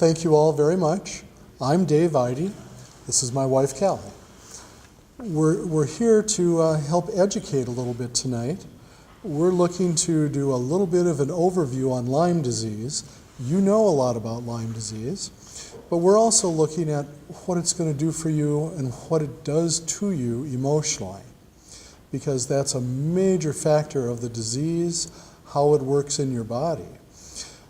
Thank you all very much. I'm Dave Eide. This is my wife, Callie. We're here to help educate a little bit tonight. We're looking to do a little bit of an overview on Lyme disease. You know a lot about Lyme disease, but we're also looking at what it's going to do for you and what it does to you emotionally, because that's a major factor of the disease, how it works in your body.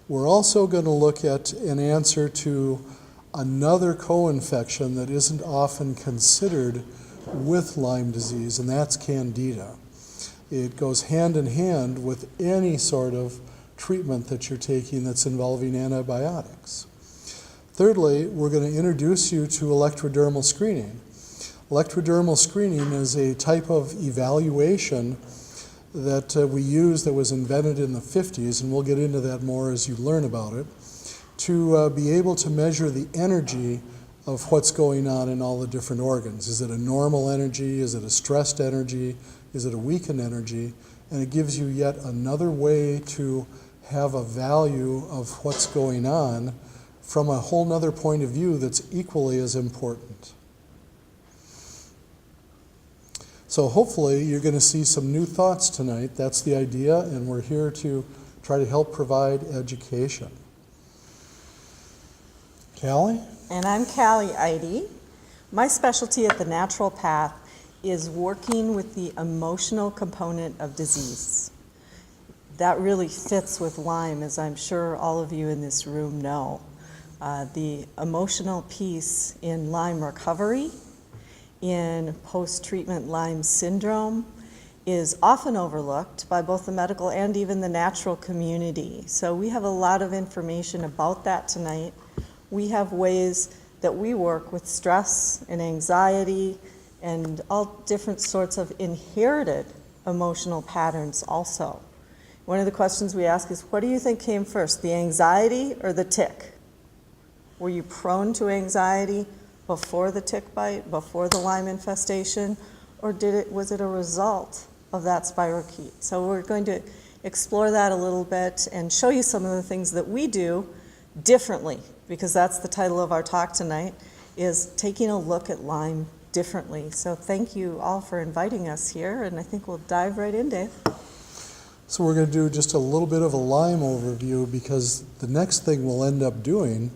We're also going to look at an answer to another co-infection that isn't often considered with Lyme disease, and that's Candida. It goes hand in hand with any sort of treatment that you're taking that's involving antibiotics. Thirdly, we're going to introduce you to electrodermal screening. Electrodermal screening is a type of evaluation that we use that was invented in the 50s, and we'll get into that more as you learn about it, to be able to measure the energy of what's going on in all the different organs. Is it a normal energy? Is it a stressed energy? Is it a weakened energy? And it gives you yet another way to have a value of what's going on from a whole nother point of view that's equally as important. So hopefully you're going to see some new thoughts tonight. That's the idea, and we're here to try to help provide education. Callie? And I'm Callie Eide. My specialty at the Natural Path is working with the emotional component of disease. That really fits with Lyme, as I'm sure all of you in this room know. The emotional piece in Lyme recovery, in post-treatment Lyme syndrome, is often overlooked by both the medical and even the natural community. So we have a lot of information about that tonight. We have ways that we work with stress and anxiety and all different sorts of inherited emotional patterns also. One of the questions we ask is, what do you think came first, the anxiety or the tick? Were you prone to anxiety before the tick bite, before the Lyme infestation, or was it a result of that spirochete? So we're going to explore that a little bit and show you some of the things that we do differently, because that's the title of our talk tonight, is taking a look at Lyme differently. So thank you all for inviting us here, and I think we'll dive right in, Dave. So we're going to do just a little bit of a Lyme overview, because the next thing we'll end up doing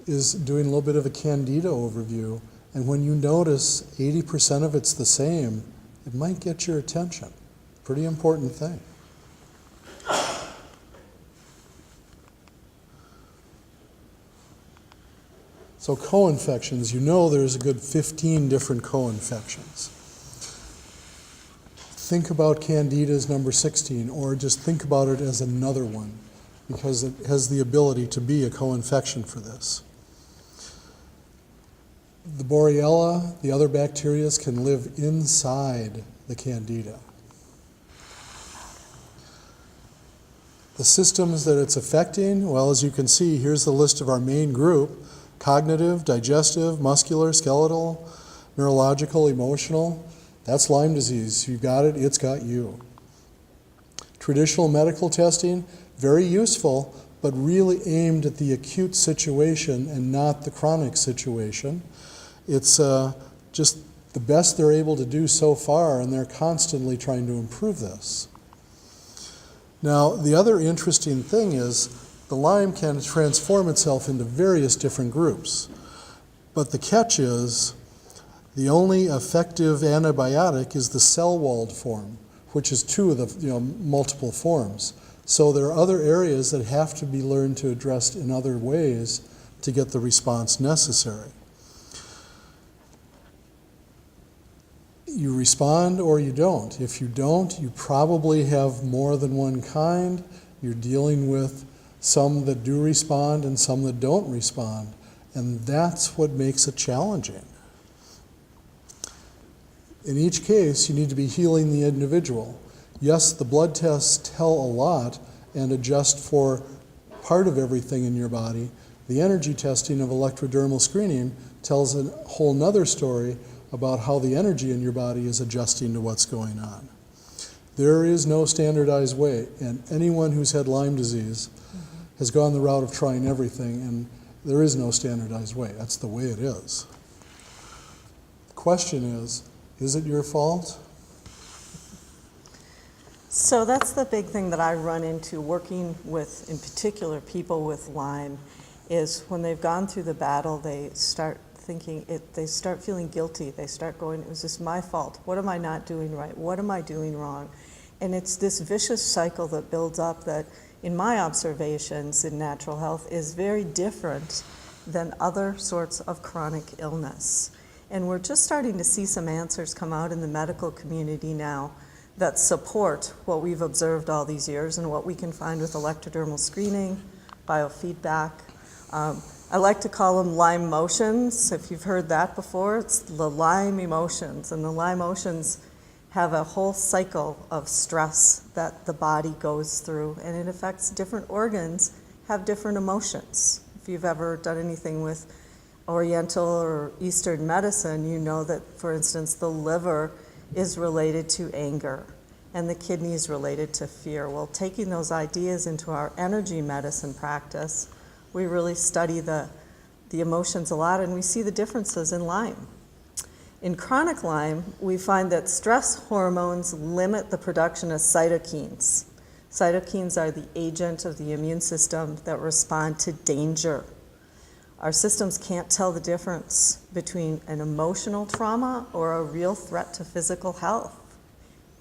is doing a little bit of a Candida overview. And when you notice 80% of it's the same, it might get your attention. Pretty important thing. So co-infections, you know there's a good 15 different co-infections. Think about Candida as number 16, or just think about it as another one, because it has the ability to be a co-infection for this. The Borrelia, the other bacteria, can live inside the Candida. The systems that it's affecting, well, as you can see, here's the list of our main group: cognitive, digestive, muscular, skeletal, neurological, emotional. That's Lyme disease. You got it, it's got you. Traditional medical testing, very useful, but really aimed at the acute situation and not the chronic situation. It's just the best they're able to do so far, and they're constantly trying to improve this. Now, the other interesting thing is the Lyme can transform itself into various different groups. But the catch is the only effective antibiotic is the cell-walled form, which is two of the multiple forms. So there are other areas that have to be learned to address in other ways to get the response necessary. You respond or you don't. If you don't, you probably have more than one kind. You're dealing with some that do respond and some that don't respond. And that's what makes it challenging. In each case, you need to be healing the individual. Yes, the blood tests tell a lot and adjust for part of everything in your body. The energy testing of electrodermal screening tells a whole nother story about how the energy in your body is adjusting to what's going on. There is no standardized way, and anyone who's had Lyme disease has gone the route of trying everything, and There is no standardized way. That's the way it is. The question is it your fault? So that's the big thing that I run into working with, in particular, people with Lyme, is when they've gone through the battle, they start thinking, they start feeling guilty. They start going, it was just my fault. What am I not doing right? What am I doing wrong? And it's this vicious cycle that builds up that, in my observations in natural health, is very different than other sorts of chronic illness. And we're just starting to see some answers come out in the medical community now that support what we've observed all these years and what we can find with electrodermal screening, biofeedback. I like to call them LYMEMOTIONS. If you've heard that before, it's the LYMEMOTIONS. And the LYMEMOTIONS have a whole cycle of stress that the body goes through, and it affects different organs, have different emotions. If you've ever done anything with Oriental or Eastern medicine, you know that, for instance, the liver is related to anger, and the kidney is related to fear. Well, taking those ideas into our energy medicine practice, we really study the emotions a lot, and we see the differences in Lyme. In chronic Lyme, we find that stress hormones limit the production of cytokines. Cytokines are the agent of the immune system that respond to danger. Our systems can't tell the difference between an emotional trauma or a real threat to physical health.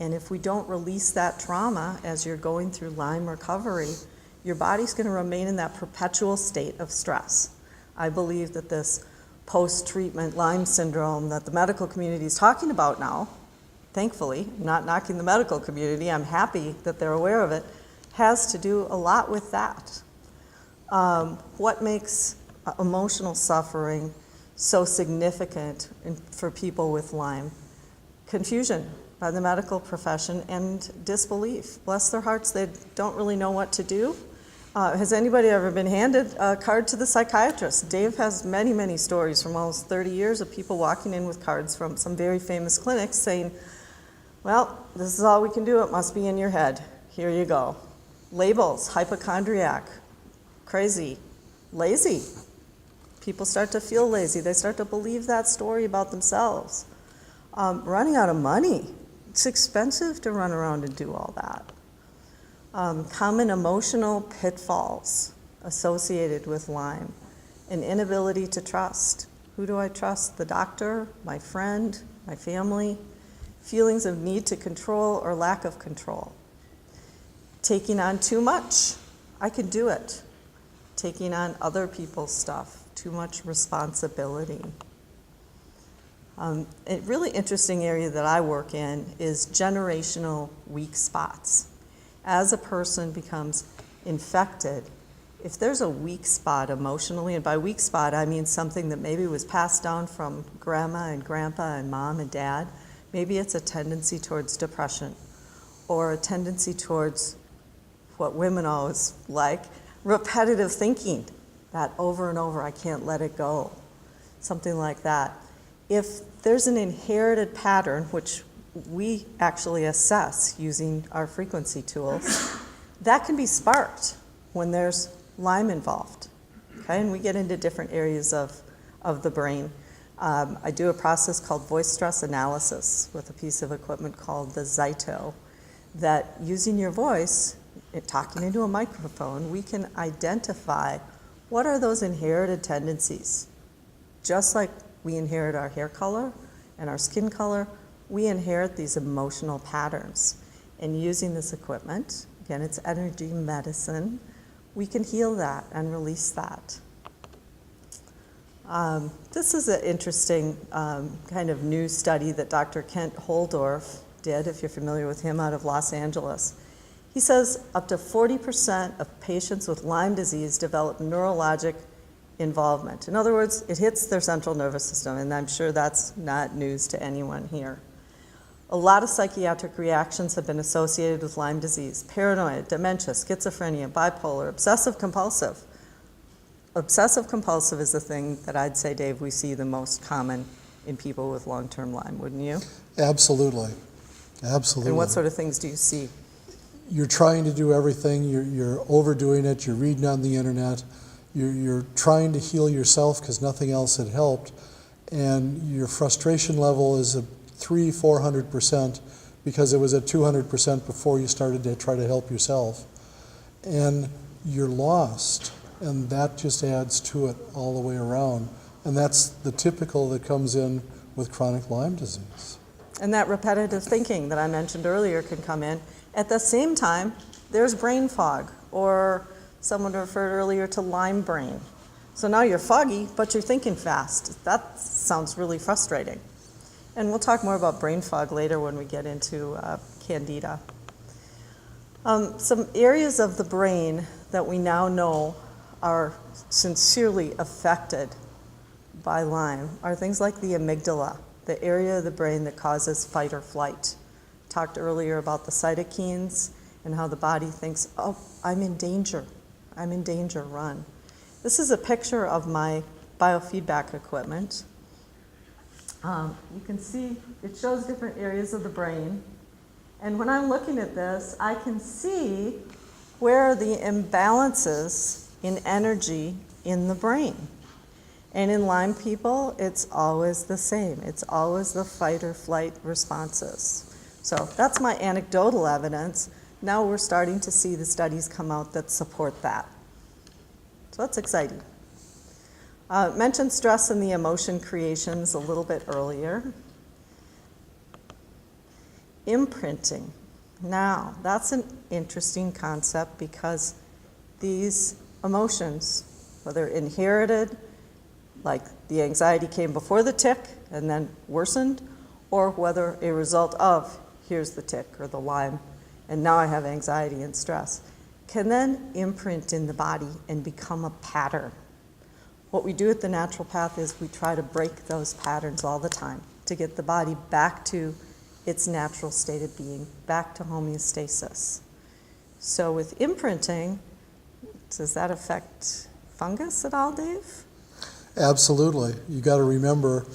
And if we don't release that trauma as you're going through Lyme recovery, your body's going to remain in that perpetual state of stress. I believe that this post-treatment Lyme syndrome that the medical community is talking about now, thankfully, I'm not knocking the medical community, I'm happy that they're aware of it, has to do a lot with that. What makes emotional suffering so significant for people with Lyme? Confusion by the medical profession and disbelief. Bless their hearts, they don't really know what to do. Has anybody ever been handed a card to the psychiatrist? Dave has many, many stories from almost 30 years of people walking in with cards from some very famous clinics saying, well, this is all we can do, it must be in your head. Here you go. Labels, hypochondriac, crazy, lazy. People start to feel lazy. They start to believe that story about themselves. Running out of money. It's expensive to run around and do all that. Common emotional pitfalls associated with Lyme. An inability to trust. Who do I trust? The doctor, my friend, my family. Feelings of need to control or lack of control. Taking on too much. I can do it. Taking on other people's stuff. Too much responsibility. A really interesting area that I work in is generational weak spots. As a person becomes infected, if there's a weak spot emotionally, and by weak spot I mean something that maybe was passed down from grandma and grandpa and mom and dad, maybe it's a tendency towards depression or a tendency towards what women always like, repetitive thinking. That over and over, I can't let it go, something like that. If there's an inherited pattern, which we actually assess using our frequency tools, that can be sparked when there's Lyme involved, okay? And we get into different areas of the brain. I do a process called voice stress analysis with a piece of equipment called the Zyto, that using your voice, talking into a microphone, we can identify what are those inherited tendencies. Just like we inherit our hair color and our skin color, we inherit these emotional patterns. And using this equipment, again, it's energy medicine, we can heal that and release that. This is an interesting kind of new study that Dr. Kent Holdorf did, if you're familiar with him, out of Los Angeles. He says up to 40% of patients with Lyme disease develop neurologic involvement. In other words, it hits their central nervous system, and I'm sure that's not news to anyone here. A lot of psychiatric reactions have been associated with Lyme disease: paranoia, dementia, schizophrenia, bipolar, obsessive-compulsive. Obsessive-compulsive is the thing that I'd say, Dave, we see the most common in people with long-term Lyme, wouldn't you? Absolutely. Absolutely. And what sort of things do you see? You're trying to do everything, you're overdoing it, you're reading on the internet, You're trying to heal yourself because nothing else had helped, and your frustration level is at 300-400% because it was at 200% before you started to try to help yourself. And you're lost, and that just adds to it all the way around. And that's the typical that comes in with chronic Lyme disease. And that repetitive thinking that I mentioned earlier can come in. At the same time, there's brain fog, or someone referred earlier to Lyme brain. So now you're foggy, but you're thinking fast. That sounds really frustrating. And we'll talk more about brain fog later when we get into Candida. Some areas of the brain that we now know are sincerely affected by Lyme are things like the amygdala, the area of the brain that causes fight or flight. Talked earlier about the cytokines and how the body thinks, oh, I'm in danger, run. This is a picture of my biofeedback equipment. You can see it shows different areas of the brain. And when I'm looking at this, I can see where are the imbalances in energy in the brain. And in Lyme people, it's always the same. It's always the fight or flight responses. So that's my anecdotal evidence. Now we're starting to see the studies come out that support that. So that's exciting. Mentioned stress and the emotion creations a little bit earlier. Imprinting. Now, that's an interesting concept because these emotions, whether inherited, like the anxiety came before the tick and then worsened, or whether a result of, here's the tick or the Lyme, and now I have anxiety and stress, can then imprint in the body and become a pattern. What we do at the naturopath is we try to break those patterns all the time to get the body back to its natural state of being, back to homeostasis. So with imprinting, does that affect fungus at all, Dave? Absolutely. You got to remember,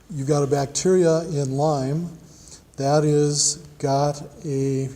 you got a bacteria in Lyme that is got a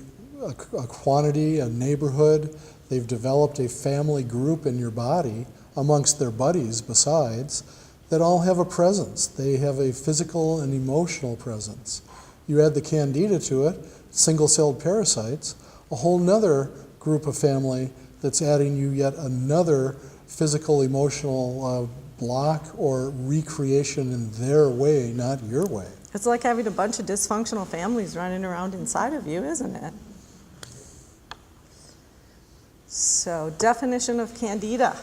quantity, a neighborhood. They've developed a family group in your body amongst their buddies besides that all have a presence. They have a physical and emotional presence. You add the Candida to it, single-celled parasites, a whole nother group of family that's adding you yet another physical, emotional block or recreation in their way, not your way. It's like having a bunch of dysfunctional families running around inside of you, isn't it? So, definition of Candida.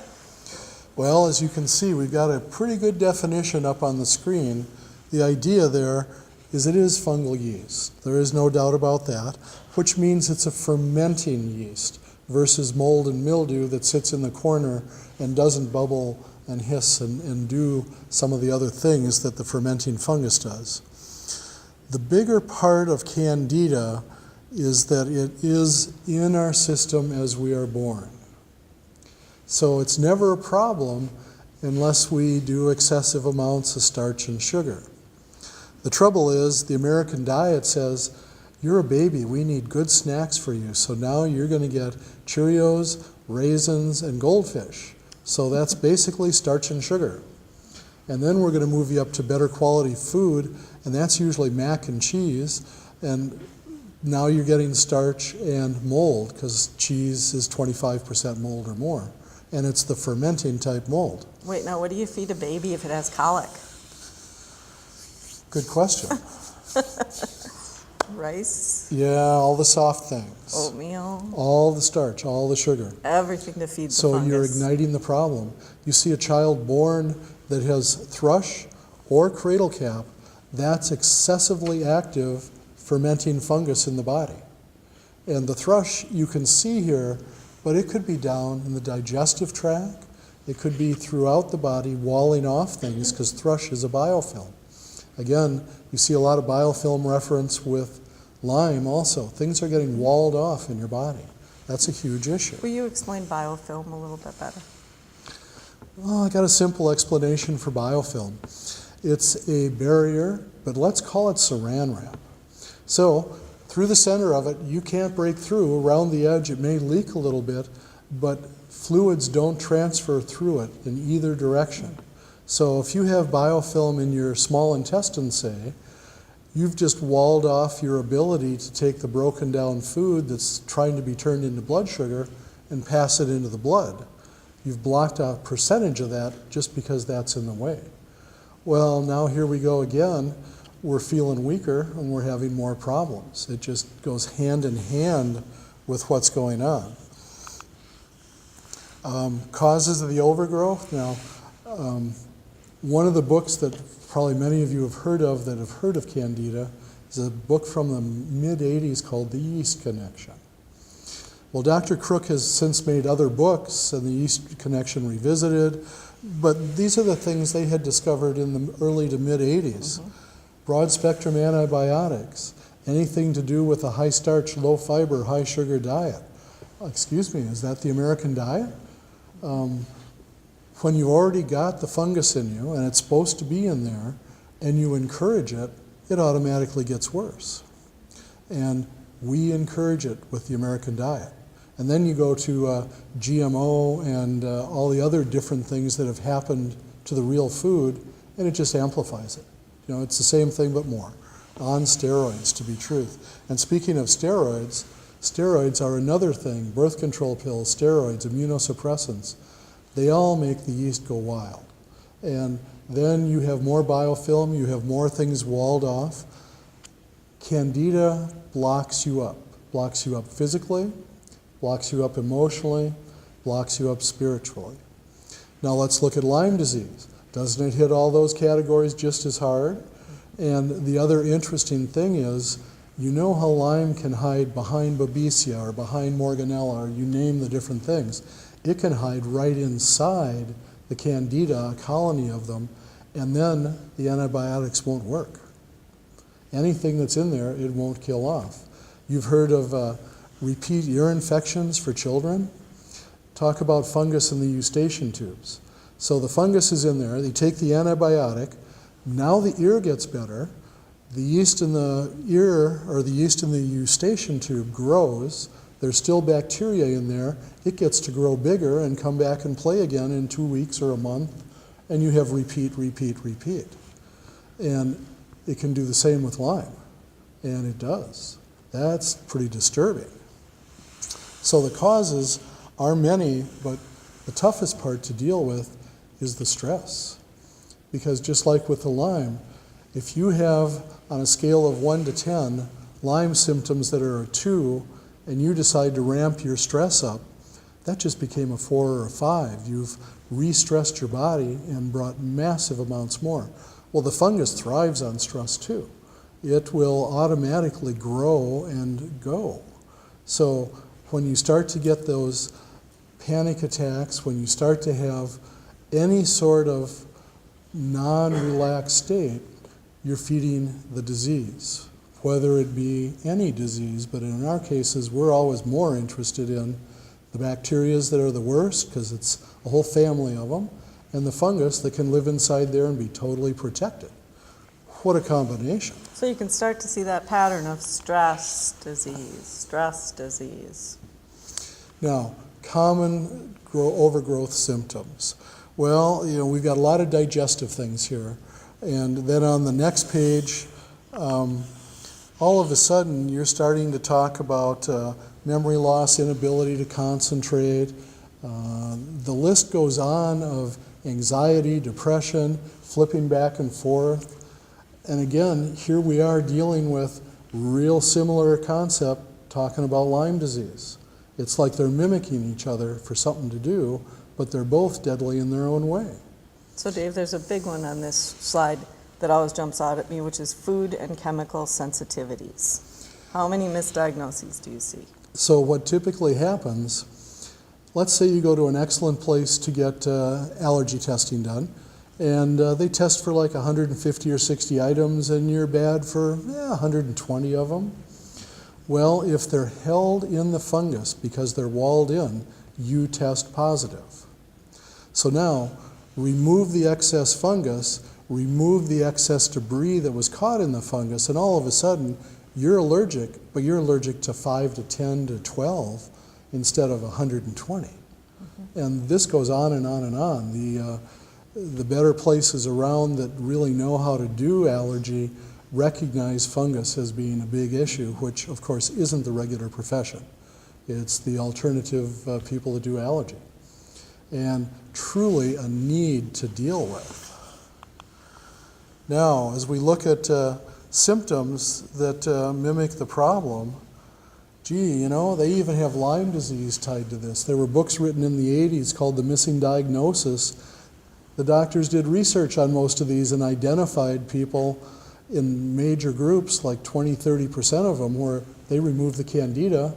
Well, as you can see, we've got a pretty good definition up on the screen. The idea there is it is fungal yeast. There is no doubt about that, which means it's a fermenting yeast versus mold and mildew that sits in the corner and doesn't bubble and hiss and do some of the other things that the fermenting fungus does. The bigger part of Candida is that it is in our system as we are born. So it's never a problem unless we do excessive amounts of starch and sugar. The trouble is the American diet says, you're a baby, we need good snacks for you. So now you're going to get Cheerios, raisins, and goldfish. So that's basically starch and sugar. And then we're going to move you up to better quality food, and that's usually mac and cheese. And now you're getting starch and mold, because cheese is 25% mold or more. And it's the fermenting type mold. Wait, now what do you feed a baby if it has colic? Good question. Rice? Yeah, all the soft things. Oatmeal? All the starch, all the sugar. Everything to feed the So fungus. you're igniting the problem. You see a child born that has thrush or cradle cap, that's excessively active fermenting fungus in the body. And the thrush you can see here, but it could be down in the digestive tract. It could be throughout the body walling off things because thrush is a biofilm. Again, you see a lot of biofilm reference with Lyme also. Things are getting walled off in your body. That's a huge issue. Will you explain biofilm a little bit better? Well, I got a simple explanation for biofilm. It's a barrier, but let's call it saran wrap. So through the center of it, you can't break through. Around the edge, it may leak a little bit, but fluids don't transfer through it in either direction. So if you have biofilm in your small intestine, say, you've just walled off your ability to take the broken down food that's trying to be turned into blood sugar and pass it into the blood. You've blocked a percentage of that just because that's in the way. Well, now here we go again. We're feeling weaker and we're having more problems. It just goes hand in hand with what's going on. Causes of the overgrowth. Now, one of the books that probably many of you have heard of that have heard of Candida is a book from the mid-'80s called The Yeast Connection. Well, Dr. Crook has since made other books and the Yeast Connection revisited, but these are the things they had discovered in the early to mid-'80s. Broad-spectrum antibiotics, anything to do with a high-starch, low-fiber, high-sugar diet. Excuse me, is that the American diet? When you already got the fungus in you, and it's supposed to be in there, and you encourage it, it automatically gets worse. And we encourage it with the American diet. And then you go to GMO and all the other different things that have happened to the real food, and it just amplifies it. You know, it's the same thing but more. On steroids, to be truth. And speaking of steroids, steroids are another thing. Birth control pills, steroids, immunosuppressants. They all make the yeast go wild. And then you have more biofilm, you have more things walled off. Candida blocks you up physically, blocks you up emotionally, blocks you up spiritually. Now let's look at Lyme disease. Doesn't it hit all those categories just as hard? And the other interesting thing is, you know how Lyme can hide behind Babesia or behind Morganella, or you name the different things. It can hide right inside the Candida, a colony of them, and then the antibiotics won't work. Anything that's in there, it won't kill off. You've heard of repeat ear infections for children? Talk about fungus in the eustachian tubes. So the fungus is in there, they take the antibiotic, now the ear gets better, the yeast in the ear, or the yeast in the eustachian tube grows, there's still bacteria in there, it gets to grow bigger and come back and play again in 2 weeks or a month, and you have repeat. And it can do the same with Lyme, and it does. That's pretty disturbing. So the causes are many, but the toughest part to deal with is the stress. Because just like with the Lyme, if you have on a scale of 1 to 10 Lyme symptoms that are a 2, and you decide to ramp your stress up, that just became a 4 or a 5. You've re-stressed your body and brought massive amounts more. Well, the fungus thrives on stress too. It will automatically grow and go. So when you start to get those panic attacks, when you start to have any sort of non-relaxed state, you're feeding the disease, whether it be any disease, but in our cases, we're always more interested in the bacteria that are the worst, because it's a whole family of them, and the fungus that can live inside there and be totally protected. What a combination. So you can start to see that pattern of stress disease. Now, common overgrowth symptoms. Well, you know, we've got a lot of digestive things here. And then on the next page, all of a sudden, you're starting to talk about memory loss, inability to concentrate. The list goes on of anxiety, depression, flipping back and forth. And again, here we are dealing with real similar concept, talking about Lyme disease. It's like they're mimicking each other for something to do, but they're both deadly in their own way. So Dave, there's a big one on this slide that always jumps out at me, which is food and chemical sensitivities. How many misdiagnoses do you see? So what typically happens, let's say you go to an excellent place to get allergy testing done, and they test for like 150 or 60 items, and you're bad for 120 of them. Well, if they're held in the fungus because they're walled in, you test positive. So now, remove the excess fungus, remove the excess debris that was caught in the fungus, and all of a sudden, you're allergic, but you're allergic to 5 to 10 to 12 instead of 120. And this goes on and on and on. The better places around that really know how to do allergy recognize fungus as being a big issue, which of course isn't the regular profession. It's the alternative people that do allergy. And truly a need to deal with. Now, as we look at symptoms that mimic the problem, gee, you know, they even have Lyme disease tied to this. There were books written in the 80s called The Missing Diagnosis. The doctors did research on most of these and identified people in major groups, like 20-30% of them, where they removed the Candida.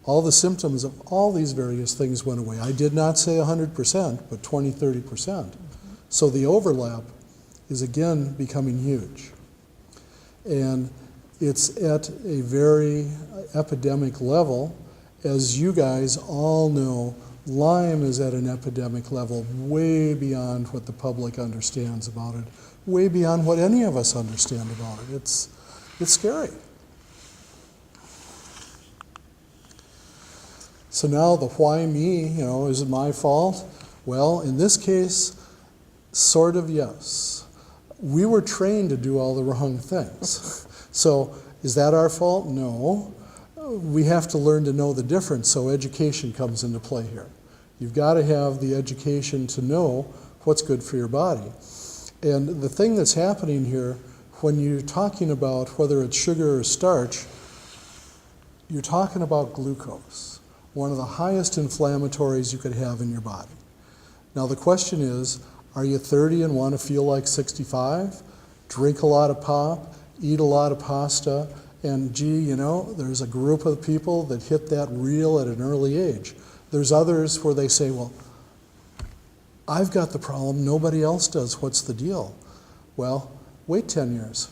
All the symptoms of all these various things went away. I did not say 100%, but 20-30%. So the overlap is again becoming huge. And it's at a very epidemic level. As you guys all know, Lyme is at an epidemic level way beyond what the public understands about it, way beyond what any of us understand about it. It's scary. So now the why me, you know, is it my fault? Well, in this case, sort of yes. We were trained to do all the wrong things. So is that our fault? No. We have to learn to know the difference, so education comes into play here. You've got to have the education to know what's good for your body. And the thing that's happening here, when you're talking about whether it's sugar or starch, you're talking about glucose, one of the highest inflammatories you could have in your body. Now the question is, are you 30 and want to feel like 65? Drink a lot of pop, eat a lot of pasta, and gee, you know, there's a group of people that hit that reel at an early age. There's others where they say, well, I've got the problem, nobody else does, what's the deal? Well, wait 10 years,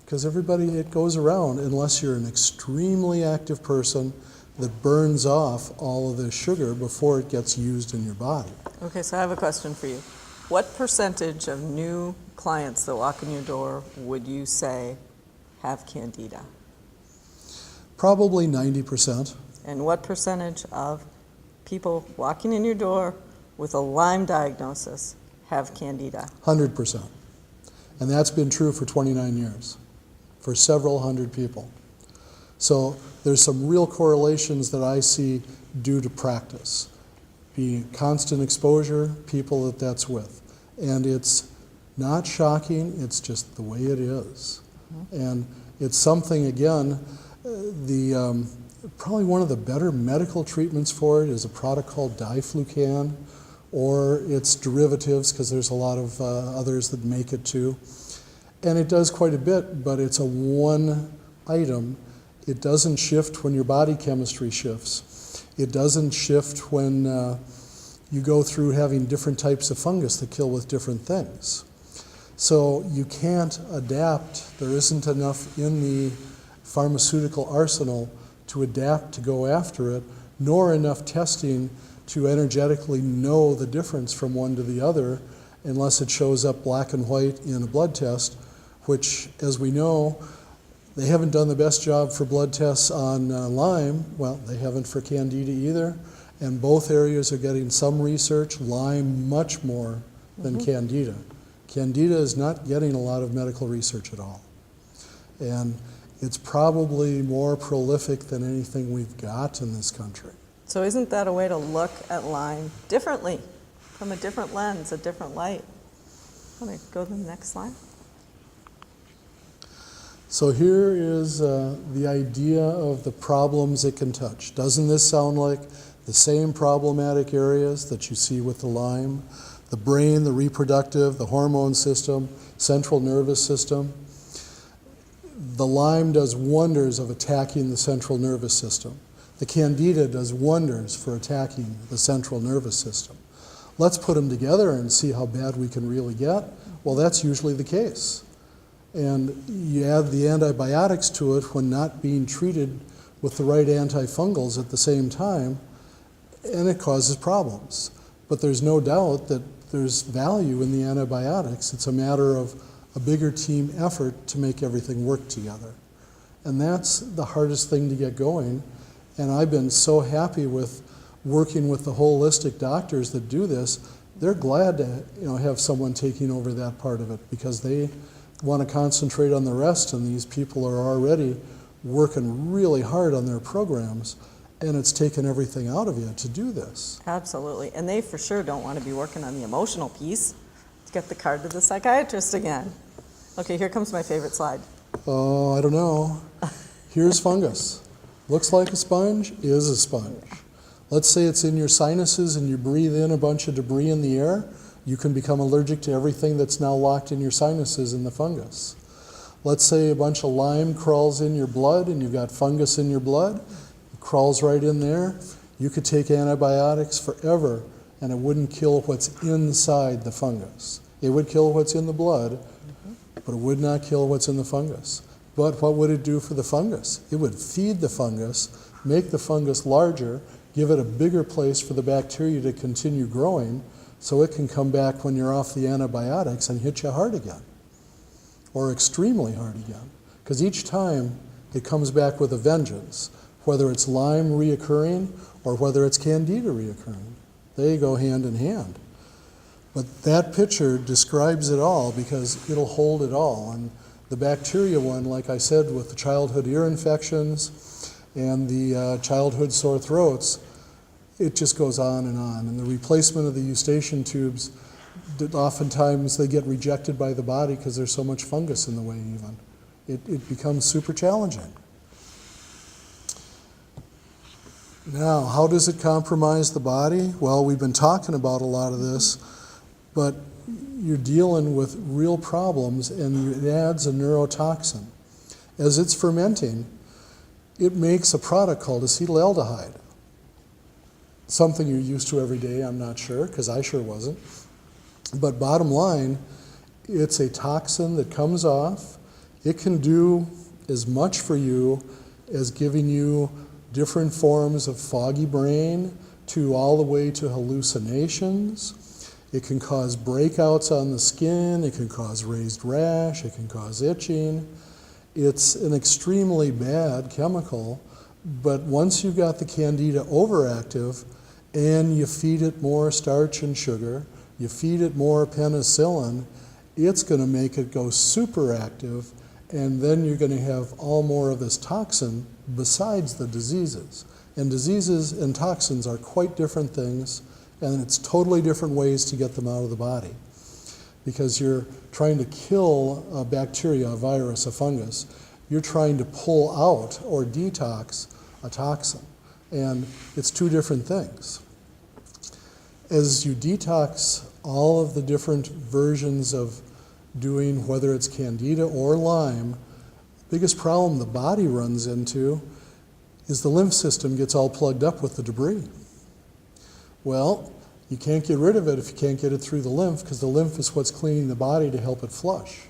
because everybody, it goes around, unless you're an extremely active person that burns off all of the sugar before it gets used in your body. Okay, so I have a question for you. What percentage of new clients that walk in your door would you say have Candida? Probably 90%. And what percentage of people walking in your door with a Lyme diagnosis have Candida? 100%. And that's been true for 29 years, for several hundred people. So there's some real correlations that I see due to practice. Being constant exposure, people that's with. And it's not shocking, it's just the way it is. And it's something, again, probably one of the better medical treatments for it is a product called diflucan, or its derivatives, because there's a lot of others that make it too. And it does quite a bit, but it's a one item. It doesn't shift when your body chemistry shifts. It doesn't shift when you go through having different types of fungus that kill with different things. So you can't adapt. There isn't enough in the pharmaceutical arsenal to adapt to go after it, nor enough testing to energetically know the difference from one to the other, unless it shows up black and white in a blood test, which, as we know, they haven't done the best job for blood tests on Lyme. Well, they haven't for Candida either. And both areas are getting some research, Lyme much more than Candida. Candida is not getting a lot of medical research at all. And it's probably more prolific than anything we've got in this country. So isn't that a way to look at Lyme differently, from a different lens, a different light? Want to go to the next slide? So here is the idea of the problems it can touch. Doesn't this sound like the same problematic areas that you see with the Lyme? The brain, the reproductive, the hormone system, central nervous system. The Lyme does wonders of attacking the central nervous system. The Candida does wonders for attacking the central nervous system. Let's put them together and see how bad we can really get. Well, that's usually the case. And you add the antibiotics to it when not being treated with the right antifungals at the same time, and it causes problems. But there's no doubt that there's value in the antibiotics. It's a matter of a bigger team effort to make everything work together. And that's the hardest thing to get going. And I've been so happy with working with the holistic doctors that do this, they're glad to have someone taking over that part of it because they want to concentrate on the rest, and these people are already working really hard on their programs, and it's taken everything out of you to do this. Absolutely. And they for sure don't want to be working on the emotional piece to get the card to the psychiatrist again. Okay, here comes my favorite slide. Oh, I don't know. Here's fungus. Looks like a sponge, is a sponge. Let's say it's in your sinuses and you breathe in a bunch of debris in the air. You can become allergic to everything that's now locked in your sinuses in the fungus. Let's say a bunch of Lyme crawls in your blood and you've got fungus in your blood. It crawls right in there. You could take antibiotics forever and it wouldn't kill what's inside the fungus. It would kill what's in the blood, but it would not kill what's in the fungus. But what would it do for the fungus? It would feed the fungus, make the fungus larger, give it a bigger place for the bacteria to continue growing so it can come back when you're off the antibiotics and hit you hard again, or extremely hard again. Because each time it comes back with a vengeance, whether it's Lyme reoccurring or whether it's Candida reoccurring. They go hand in hand. But that picture describes it all because it'll hold it all. And the bacteria one, like I said, with the childhood ear infections and the childhood sore throats, it just goes on. And the replacement of the eustachian tubes, oftentimes they get rejected by the body because there's so much fungus in the way even. It becomes super challenging. Now, how does it compromise the body? Well, we've been talking about a lot of this, but you're dealing with real problems and it adds a neurotoxin. As it's fermenting, it makes a product called acetaldehyde. Something you're used to every day, I'm not sure, because I sure wasn't. But bottom line, it's a toxin that comes off. It can do as much for you as giving you different forms of foggy brain to all the way to hallucinations. It can cause breakouts on the skin. It can cause raised rash. It can cause itching. It's an extremely bad chemical, but once you've got the Candida overactive and you feed it more starch and sugar, you feed it more penicillin, it's going to make it go super active, and then you're going to have all more of this toxin besides the diseases. And diseases and toxins are quite different things, and it's totally different ways to get them out of the body. Because you're trying to kill a bacteria, a virus, a fungus. You're trying to pull out or detox a toxin. And it's two different things. As you detox all of the different versions of doing, whether it's Candida or Lyme, the biggest problem the body runs into is the lymph system gets all plugged up with the debris. Well, you can't get rid of it if you can't get it through the lymph, because the lymph is what's cleaning the body to help it flush.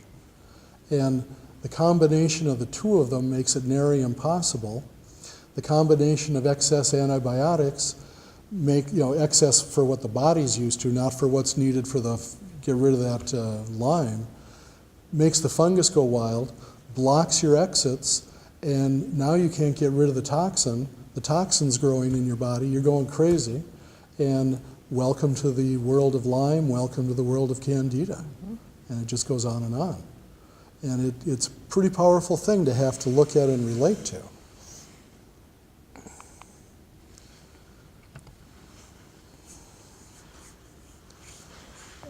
And the combination of the two of them makes it nary impossible. The combination of excess antibiotics make, excess for what the body's used to, not for what's needed for get rid of that Lyme, makes the fungus go wild, blocks your exits, and now you can't get rid of the toxin. The toxin's growing in your body, you're going crazy, and welcome to the world of Lyme, welcome to the world of Candida. And it just goes on and on. And it's a pretty powerful thing to have to look at and relate to.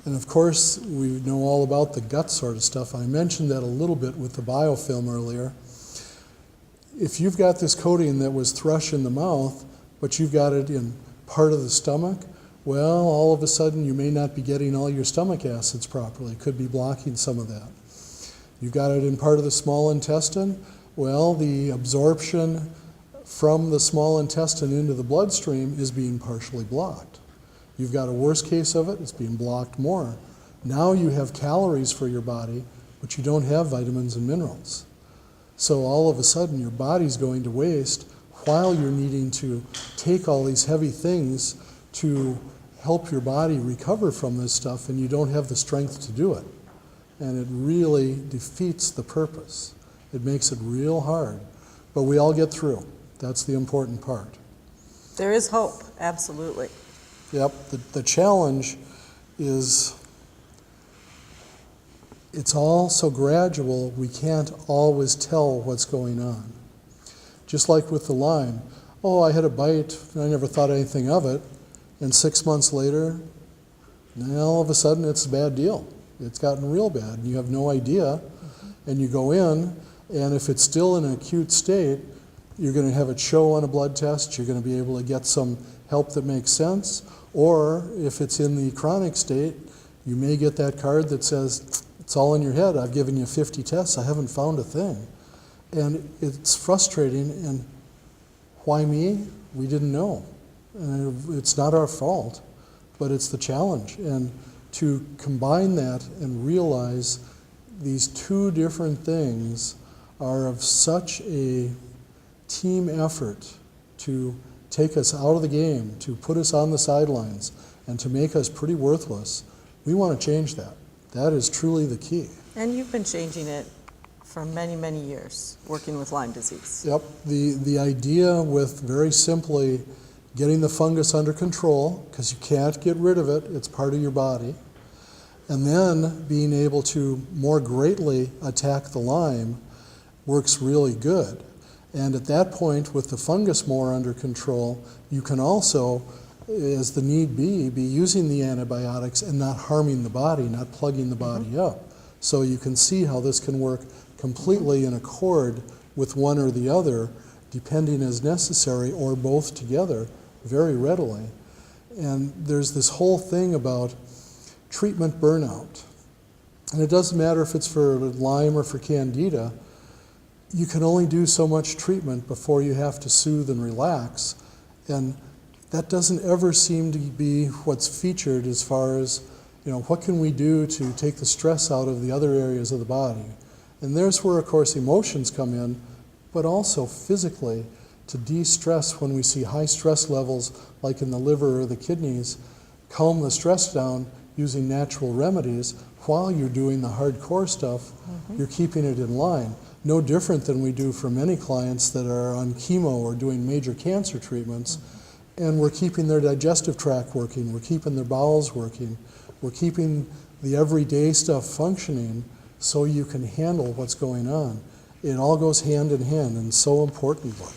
And of course, we know all about the gut sort of stuff. I mentioned that a little bit with the biofilm earlier. If you've got this coating that was thrush in the mouth, but you've got it in part of the stomach, well, all of a sudden you may not be getting all your stomach acids properly. It could be blocking some of that. You've got it in part of the small intestine, well, the absorption from the small intestine into the bloodstream is being partially blocked. You've got a worse case of it, it's being blocked more. Now you have calories for your body, but you don't have vitamins and minerals. So all of a sudden your body's going to waste while you're needing to take all these heavy things to help your body recover from this stuff, and you don't have the strength to do it. And it really defeats the purpose. It makes it real hard. But we all get through. That's the important part. There is hope, absolutely. Yep, the challenge is it's all so gradual, we can't always tell what's going on. Just like with the Lyme. Oh, I had a bite, and I never thought anything of it, and 6 months later, now all of a sudden it's a bad deal. It's gotten real bad, and you have no idea, and you go in, and if it's still in an acute state, you're going to have it show on a blood test, you're going to be able to get some help that makes sense, or if it's in the chronic state, you may get that card that says, it's all in your head, I've given you 50 tests, I haven't found a thing. And it's frustrating, and why me? We didn't know. And it's not our fault, but it's the challenge. And to combine that and realize these two different things are of such a team effort to take us out of the game, to put us on the sidelines, and to make us pretty worthless, we want to change that. That is truly the key. And you've been changing it for many, many years, working with Lyme disease. Yep, the idea with very simply getting the fungus under control, because you can't get rid of it, it's part of your body, and then being able to more greatly attack the Lyme works really good. And at that point, with the fungus more under control, you can also, as the need be using the antibiotics and not harming the body, not plugging the body up. So you can see how this can work completely in accord with one or the other, depending as necessary, or both together very readily. And there's this whole thing about treatment burnout. And it doesn't matter if it's for Lyme or for Candida, you can only do so much treatment before you have to soothe and relax. And that doesn't ever seem to be what's featured as far as, what can we do to take the stress out of the other areas of the body? And there's where, of course, emotions come in, but also physically to de-stress when we see high stress levels, like in the liver or the kidneys, calm the stress down using natural remedies while you're doing the hardcore stuff, you're keeping it in line. No different than we do for many clients that are on chemo or doing major cancer treatments, and we're keeping their digestive tract working, we're keeping their bowels working, we're keeping the everyday stuff functioning so you can handle what's going on. It all goes hand in hand, and so importantly.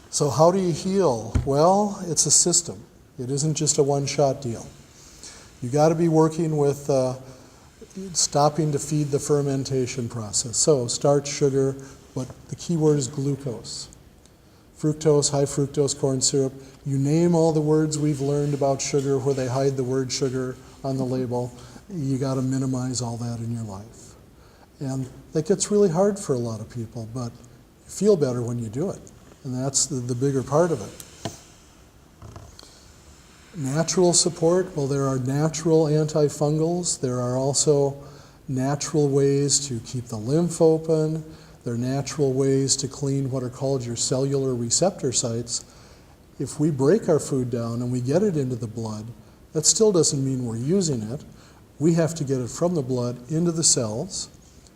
So how do you heal? Well, it's a system. It isn't just a one-shot deal. You got to be working with stopping to feed the fermentation process. So starch, sugar, but the key word is glucose. Fructose, high fructose corn syrup. You name all the words we've learned about sugar where they hide the word sugar on the label. You got to minimize all that in your life. And that gets really hard for a lot of people, but you feel better when you do it. And that's the bigger part of it. Natural support, well, there are natural antifungals. There are also natural ways to keep the lymph open. There are natural ways to clean what are called your cellular receptor sites. If we break our food down and we get it into the blood, that still doesn't mean we're using it. We have to get it from the blood into the cells.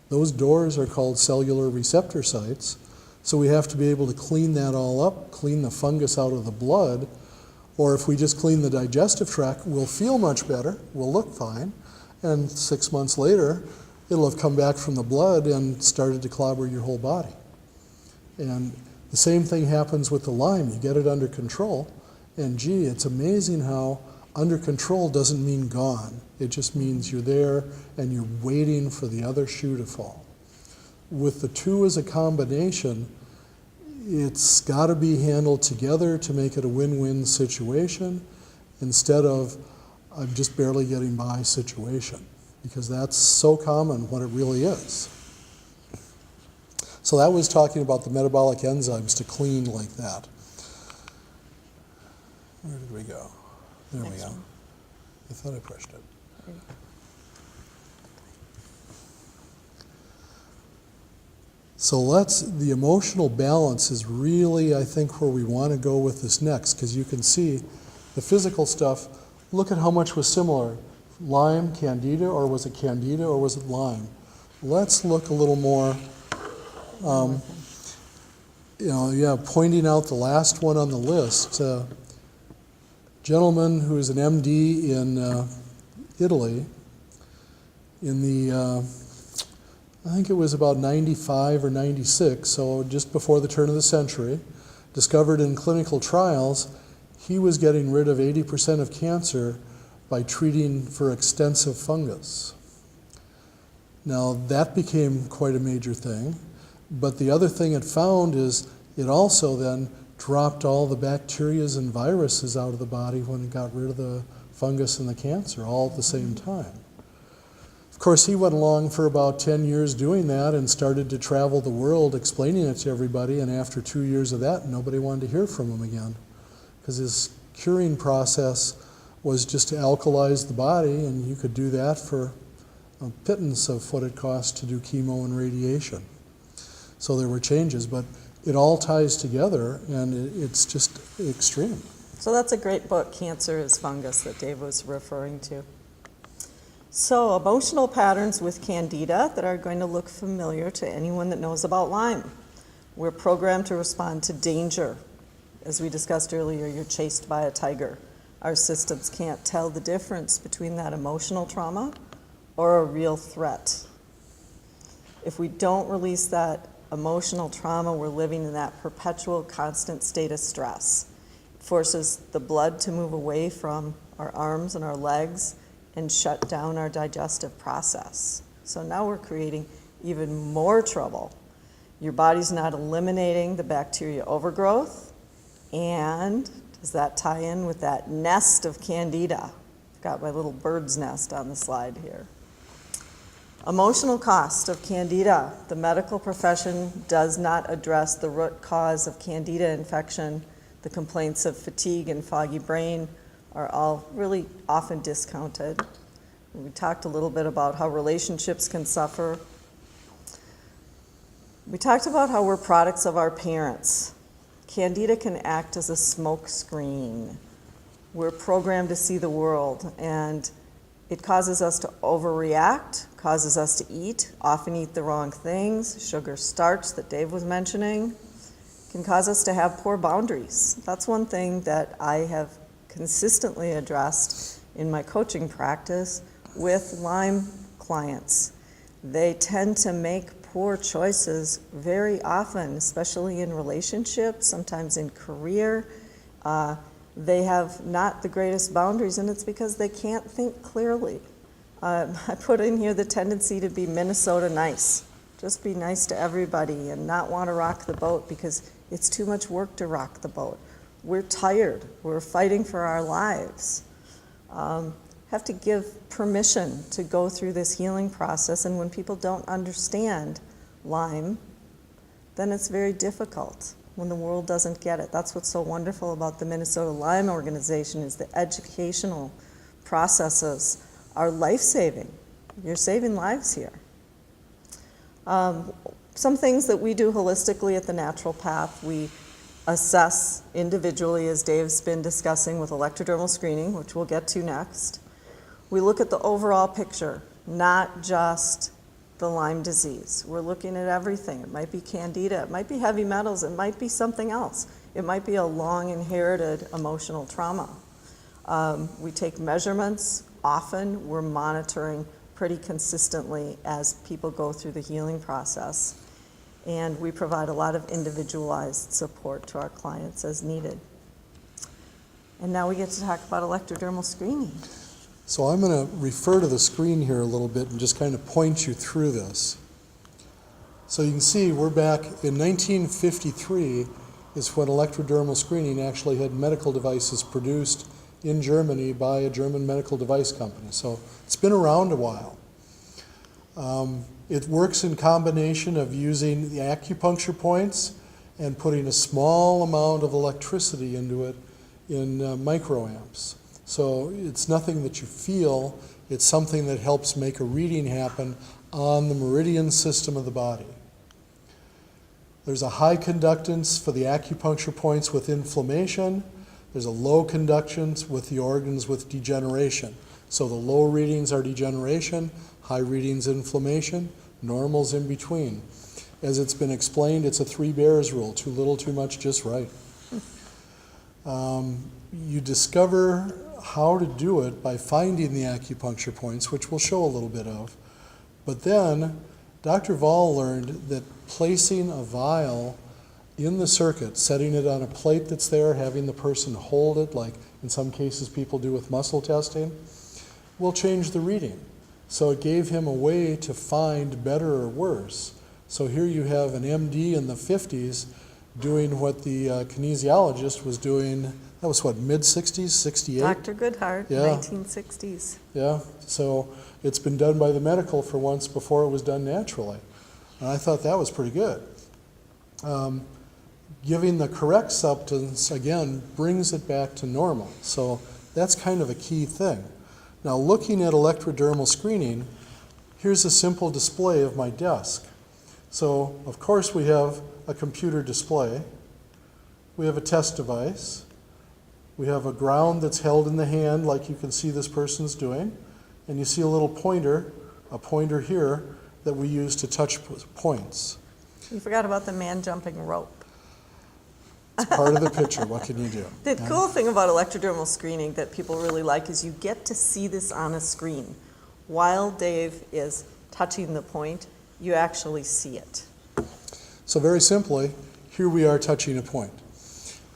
Those doors are called cellular receptor sites. So we have to be able to clean that all up, clean the fungus out of the blood. Or if we just clean the digestive tract, we'll feel much better, we'll look fine, and 6 months later, it'll have come back from the blood and started to clobber your whole body. And the same thing happens with the Lyme. You get it under control, and gee, it's amazing how under control doesn't mean gone. It just means you're there and you're waiting for the other shoe to fall. With the two as a combination, it's got to be handled together to make it a win-win situation instead of I'm just barely getting by situation, because that's so common what it really is. So that was talking about the metabolic enzymes to clean like that. Where did we go? There we go. I thought I pushed it. So the emotional balance is really, I think, where we want to go with this next, because you can see the physical stuff. Look at how much was similar. Lyme, Candida, or was it Candida, or was it Lyme? Let's look a little more. pointing out the last one on the list, gentleman who is an MD in Italy in the, I think it was about 95 or 96, so just before the turn of the century, discovered in clinical trials he was getting rid of 80% of cancer by treating for extensive fungus. Now that became quite a major thing, but the other thing it found is it also then dropped all the bacterias and viruses out of the body when it got rid of the fungus and the cancer all at the same time. Of course, he went along for about 10 years doing that and started to travel the world explaining it to everybody, and after 2 years of that, nobody wanted to hear from him again, because his curing process was just to alkalize the body, and you could do that for a pittance of what it cost to do chemo and radiation. So there were changes, but it all ties together, and it's just extreme. So that's a great book, Cancer is Fungus, that Dave was referring to. So emotional patterns with Candida that are going to look familiar to anyone that knows about Lyme. We're programmed to respond to danger. As we discussed earlier, you're chased by a tiger. Our systems can't tell the difference between that emotional trauma or a real threat. If we don't release that emotional trauma, we're living in that perpetual, constant state of stress. It forces the blood to move away from our arms and our legs and shut down our digestive process. So now we're creating even more trouble. Your body's not eliminating the bacteria overgrowth, and does that tie in with that nest of Candida? I've got my little bird's nest on the slide here. Emotional cost of Candida. The medical profession does not address the root cause of Candida infection. The complaints of fatigue and foggy brain are all really often discounted. We talked a little bit about how relationships can suffer. We talked about how we're products of our parents. Candida can act as a smoke screen. We're programmed to see the world, and it causes us to overreact, causes us to often eat the wrong things. Sugar, starch that Dave was mentioning can cause us to have poor boundaries. That's one thing that I have consistently addressed in my coaching practice with Lyme clients. They tend to make poor choices very often, especially in relationships, sometimes in career. They have not the greatest boundaries, and it's because they can't think clearly. I put in here the tendency to be Minnesota nice. Just be nice to everybody and not want to rock the boat because it's too much work to rock the boat. We're tired. We're fighting for our lives. Have to give permission to go through this healing process, and when people don't understand Lyme, then it's very difficult when the world doesn't get it. That's what's so wonderful about the Minnesota Lyme organization is the educational processes are life-saving. You're saving lives here. Some things that we do holistically at the Natural Path, we assess individually, as Dave's been discussing with electrodermal screening, which we'll get to next. We look at the overall picture, not just the Lyme disease. We're looking at everything. It might be Candida, it might be heavy metals, it might be something else. It might be a long inherited emotional trauma. We take measurements. Often we're monitoring pretty consistently as people go through the healing process. And we provide a lot of individualized support to our clients as needed. And now we get to talk about electrodermal screening. So I'm going to refer to the screen here a little bit and just kind of point you through this. So you can see we're back in 1953 is when electrodermal screening actually had medical devices produced in Germany by a German medical device company. So it's been around a while. It works in combination of using the acupuncture points and putting a small amount of electricity into it in microamps. So it's nothing that you feel, it's something that helps make a reading happen on the meridian system of the body. There's a high conductance for the acupuncture points with inflammation. There's a low conductance with the organs with degeneration. So the low readings are degeneration, high readings inflammation, normals in between. As it's been explained, it's a 3 bears rule: too little, too much, just right. You discover how to do it by finding the acupuncture points, which we'll show a little bit of. But then Dr. Vall learned that placing a vial in the circuit, setting it on a plate that's there, having the person hold it, like in some cases people do with muscle testing, will change the reading. So it gave him a way to find better or worse. So here you have an MD in the 50s doing what the kinesiologist was doing. That was what, mid-60s, 68? Dr. Goodhart, Yeah. 1960s. Yeah, so it's been done by the medical for once before it was done naturally. And I thought that was pretty good. Giving the correct substance, again, brings it back to normal. So that's kind of a key thing. Now, looking at electrodermal screening, here's a simple display of my desk. So, of course, we have a computer display. We have a test device. We have a ground that's held in the hand like you can see this person's doing. And you see a little pointer, a pointer here, that we use to touch points. You forgot about the man jumping rope. It's part of the picture. What can you do? The cool thing about electrodermal screening that people really like is you get to see this on a screen. While Dave is touching the point, you actually see it. So very simply, here we are touching a point.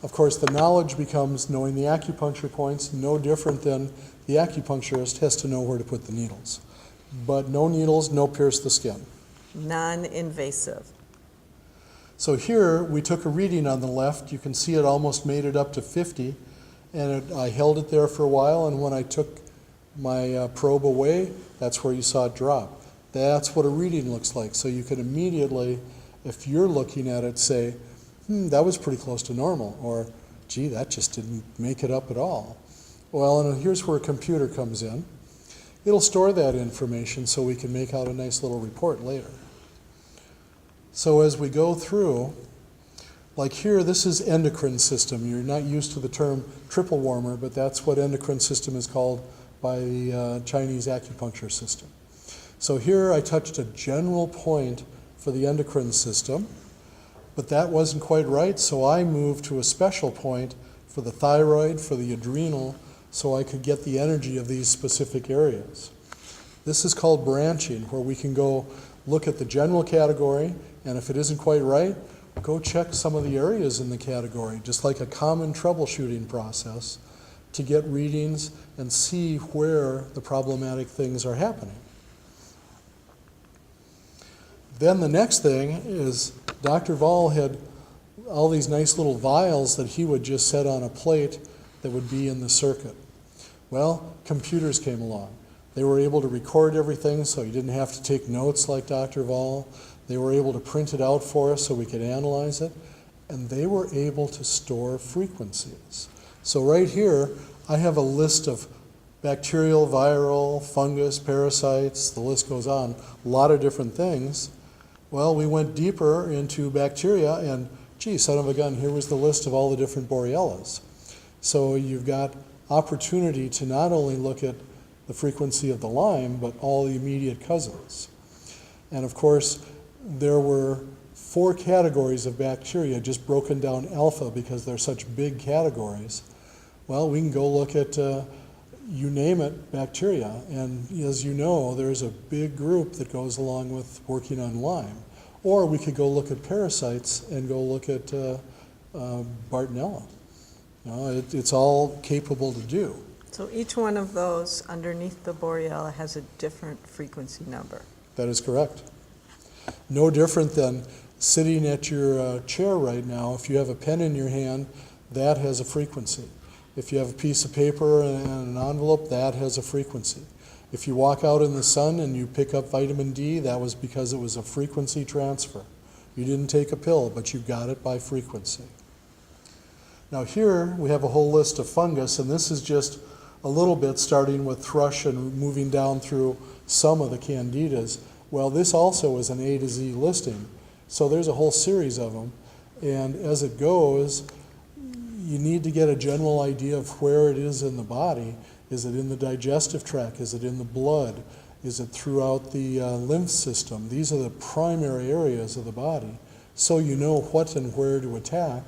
Of course, the knowledge becomes knowing the acupuncture points, no different than the acupuncturist has to know where to put the needles. But no needles, no pierce the skin. Non-invasive. So here we took a reading on the left. You can see it almost made it up to 50, and I held it there for a while, and when I took my probe away, that's where you saw it drop. That's what a reading looks like. So you can immediately, if you're looking at it, say, that was pretty close to normal, or gee, that just didn't make it up at all. Well, and here's where a computer comes in. It'll store that information so we can make out a nice little report later. So as we go through, like here, this is endocrine system. You're not used to the term triple warmer, but that's what endocrine system is called by the Chinese acupuncture system. So here I touched a general point for the endocrine system, but that wasn't quite right, so I moved to a special point for the thyroid, for the adrenal, so I could get the energy of these specific areas. This is called branching, where we can go look at the general category, and if it isn't quite right, go check some of the areas in the category, just like a common troubleshooting process, to get readings and see where the problematic things are happening. Then the next thing is Dr. Vall had all these nice little vials that he would just set on a plate that would be in the circuit. Well, computers came along. They were able to record everything so you didn't have to take notes like Dr. Vall. They were able to print it out for us so we could analyze it. And they were able to store frequencies. So right here, I have a list of bacterial, viral, fungus, parasites, the list goes on, a lot of different things. Well, we went deeper into bacteria and, gee, son of a gun, here was the list of all the different Borrelias. So you've got opportunity to not only look at the frequency of the Lyme, but all the immediate cousins. And of course, there were 4 categories of bacteria, just broken down alpha because they're such big categories. Well, we can go look at, you name it, bacteria. And as you know, there's a big group that goes along with working on Lyme. Or we could go look at parasites and go look at Bartonella. You know, it's all capable to do. So each one of those underneath the Borreliella has a different frequency number. That is correct. No different than sitting at your chair right now. If you have a pen in your hand, that has a frequency. If you have a piece of paper and an envelope, that has a frequency. If you walk out in the sun and you pick up vitamin D, that was because it was a frequency transfer. You didn't take a pill, but you got it by frequency. Now here we have a whole list of fungus, and this is just a little bit starting with thrush and moving down through some of the candidas. Well, this also is an A to Z listing, so there's a whole series of them. And as it goes, you need to get a general idea of where it is in the body. Is it in the digestive tract? Is it in the blood? Is it throughout the lymph system? These are the primary areas of the body, so you know what and where to attack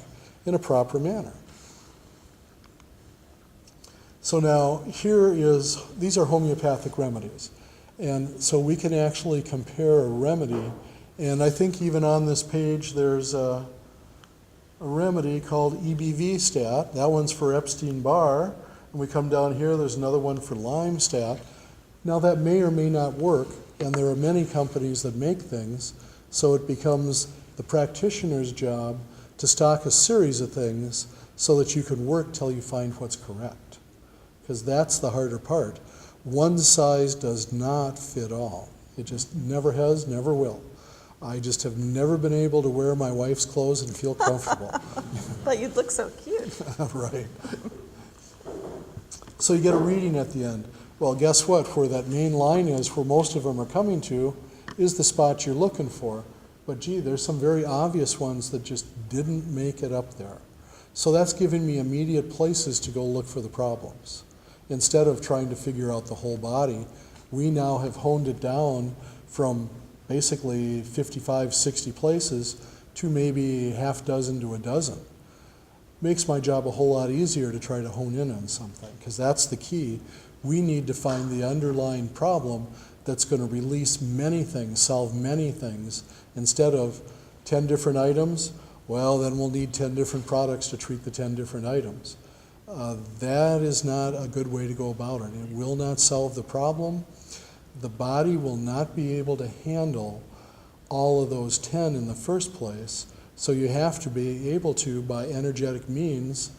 in a proper manner. So now these are homeopathic remedies. And so we can actually compare a remedy, and I think even on this page there's a remedy called EBV stat. That one's for Epstein-Barr. And we come down here, there's another one for Lyme stat. Now that may or may not work, and there are many companies that make things, so it becomes the practitioner's job to stock a series of things so that you can work till you find what's correct. Because that's the harder part. One size does not fit all. It just never has, never will. I just have never been able to wear my wife's clothes and feel comfortable. But you'd look so cute. Right. So you get a reading at the end. Well, guess what? Where that main line is, where most of them are coming to, is the spot you're looking for. But gee, there's some very obvious ones that just didn't make it up there. So that's giving me immediate places to go look for the problems. Instead of trying to figure out the whole body, we now have honed it down from basically 55, 60 places to maybe half dozen to a dozen. Makes my job a whole lot easier to try to hone in on something, because that's the key. We need to find the underlying problem that's going to release many things, solve many things. Instead of 10 different items, well, then we'll need 10 different products to treat the 10 different items. That is not a good way to go about it. It will not solve the problem. The body will not be able to handle all of those 10 in the first place, so you have to be able to, by energetic means,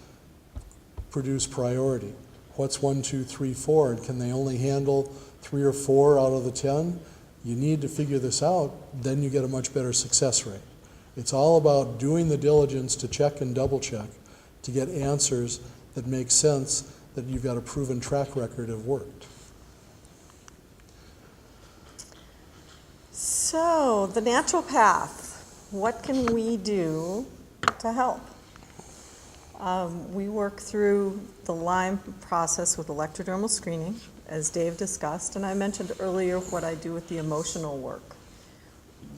produce priority. What's 1, 2, 3, 4? And can they only handle 3 or 4 out of the 10? You need to figure this out, then you get a much better success rate. It's all about doing the diligence to check and double check to get answers that make sense, that you've got a proven track record of worked. So, the natural path, what can we do to help? We work through the Lyme process with electrodermal screening, as Dave discussed, and I mentioned earlier what I do with the emotional work.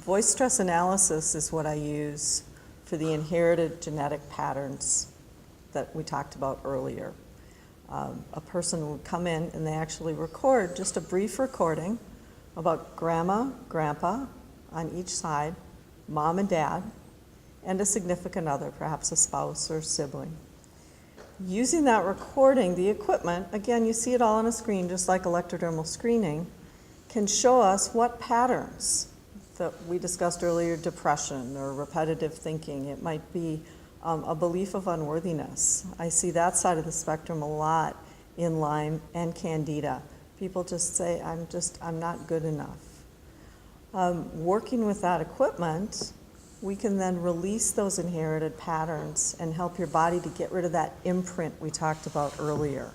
Voice stress analysis is what I use for the inherited genetic patterns that we talked about earlier. A person would come in and they actually record just a brief recording about grandma, grandpa on each side, mom and dad, and a significant other, perhaps a spouse or sibling. Using that recording, the equipment, again, you see it all on a screen, just like electrodermal screening, can show us what patterns that we discussed earlier, depression or repetitive thinking. It might be a belief of unworthiness. I see that side of the spectrum a lot in Lyme and Candida. People just say, I'm not good enough. Working with that equipment, we can then release those inherited patterns and help your body to get rid of that imprint we talked about earlier.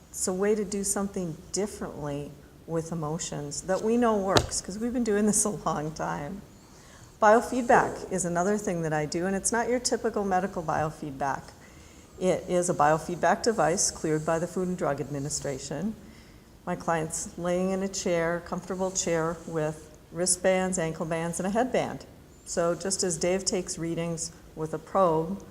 It's a way to do something differently with emotions that we know works, because we've been doing this a long time. Biofeedback is another thing that I do, and it's not your typical medical biofeedback. It is a biofeedback device cleared by the Food and Drug Administration. My client's laying in a chair, comfortable chair, with wristbands, ankle bands, and a headband. So just as Dave takes readings with a probe,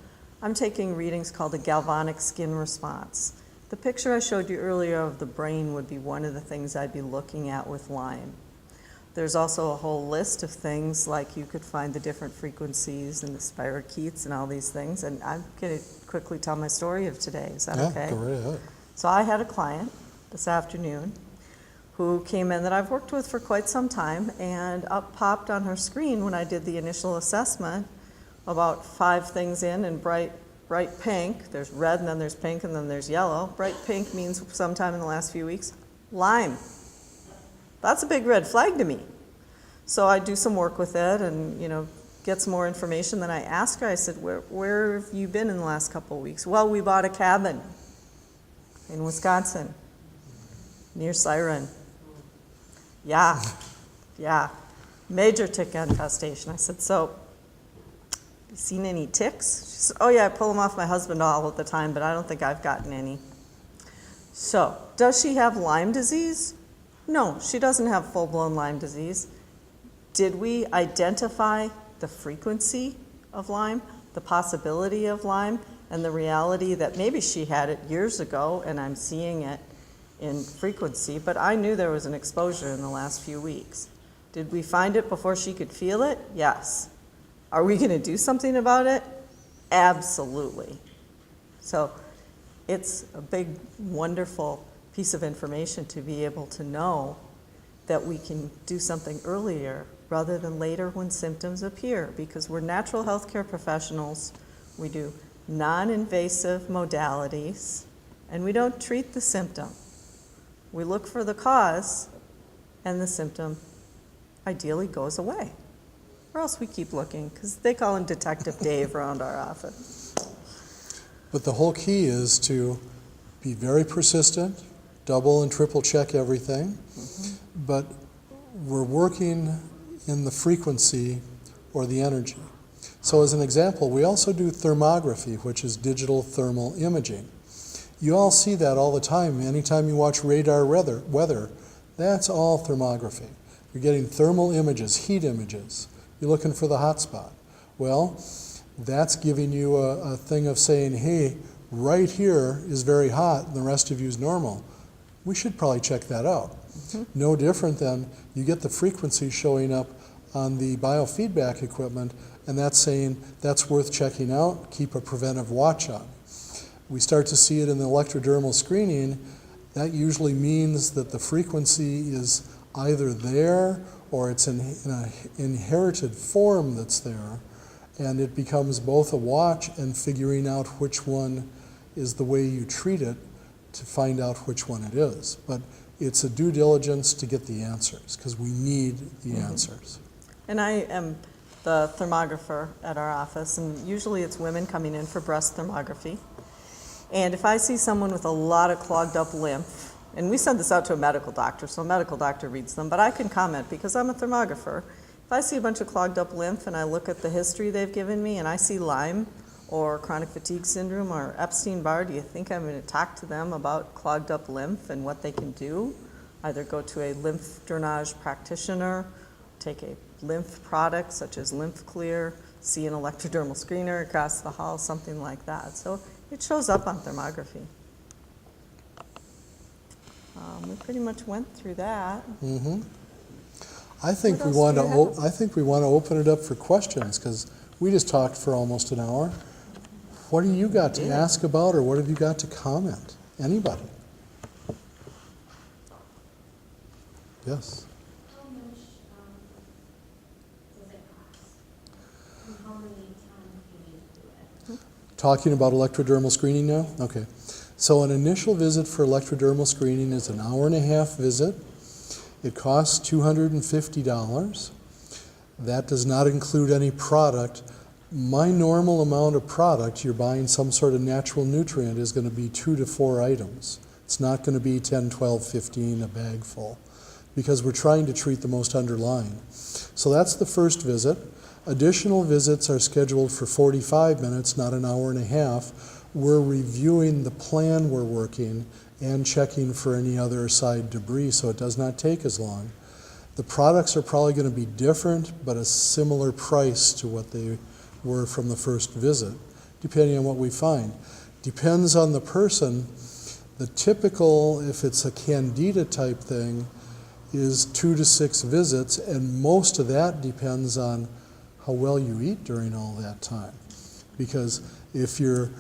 I'm taking readings called a galvanic skin response. The picture I showed you earlier of the brain would be one of the things I'd be looking at with Lyme. There's also a whole list of things, like you could find the different frequencies and the spirochetes and all these things, and I'm going to quickly tell my story of today. Is that okay? Go right ahead. So I had a client this afternoon who came in that I've worked with for quite some time, and up popped on her screen when I did the initial assessment about 5 things in bright pink. There's red, and then there's pink, and then there's yellow. Bright pink means sometime in the last few weeks. Lyme. That's a big red flag to me. So I do some work with it and, get some more information. Then I asked her, I said, where have you been in the last couple of weeks? Well, we bought a cabin in Wisconsin, near Siren. Yeah, major tick infestation. I said, so, you seen any ticks? She said, oh yeah, I pull them off my husband all the time, but I don't think I've gotten any. So, does she have Lyme disease? No, she doesn't have full-blown Lyme disease. Did we identify the frequency of Lyme, the possibility of Lyme, and the reality that maybe she had it years ago and I'm seeing it in frequency, but I knew there was an exposure in the last few weeks. Did we find it before she could feel it? Yes. Are we going to do something about it? Absolutely. So it's a big, wonderful piece of information to be able to know that we can do something earlier rather than later when symptoms appear, because we're natural healthcare professionals. We do non-invasive modalities, and we don't treat the symptom. We look for the cause, and the symptom ideally goes away. Or else we keep looking, because they call him Detective Dave around our office. But the whole key is to be very persistent, double and triple check everything, but we're working in the frequency or the energy. So as an example, we also do thermography, which is digital thermal imaging. You all see that all the time. Anytime you watch radar weather, that's all thermography. You're getting thermal images, heat images. You're looking for the hot spot. Well, that's giving you a thing of saying, hey, right here is very hot and the rest of you is normal. We should probably check that out. No different than you get the frequency showing up on the biofeedback equipment, and that's saying that's worth checking out, keep a preventive watch on. We start to see it in the electrodermal screening. That usually means that the frequency is either there or it's in an inherited form that's there, and it becomes both a watch and figuring out which one is the way you treat it to find out which one it is. But it's a due diligence to get the answers, because we need the answers. And I am the thermographer at our office, and usually it's women coming in for breast thermography. And if I see someone with a lot of clogged up lymph, and we send this out to a medical doctor, so a medical doctor reads them, but I can comment because I'm a thermographer. If I see a bunch of clogged up lymph and I look at the history they've given me and I see Lyme or chronic fatigue syndrome or Epstein-Barr, do you think I'm going to talk to them about clogged up lymph and what they can do? Either go to a lymph drainage practitioner, take a lymph product such as Lymph Clear, see an electrodermal screener across the hall, something like that. So it shows up on thermography. We pretty much went through that. I think we want to open it up for questions, because we just talked for almost an hour. What do you got to ask about, or what have you got to comment? Anybody? Yes. How much does it cost? And how many times do you need to do it? Talking about electrodermal screening now? Okay. So an initial visit for electrodermal screening is an hour-and-a-half visit. It costs $250. That does not include any product. My normal amount of product, you're buying some sort of natural nutrient, is going to be 2 to 4 items. It's not going to be 10, 12, 15, a bag full, because we're trying to treat the most underlying. So that's the first visit. Additional visits are scheduled for 45 minutes, not an hour and a half. We're reviewing the plan we're working and checking for any other side debris, so it does not take as long. The products are probably going to be different, but a similar price to what they were from the first visit, depending on what we find. Depends on the person. The typical, if it's a Candida type thing, is 2 to 6 visits, and most of that depends on how well you eat during all that time. Because if you're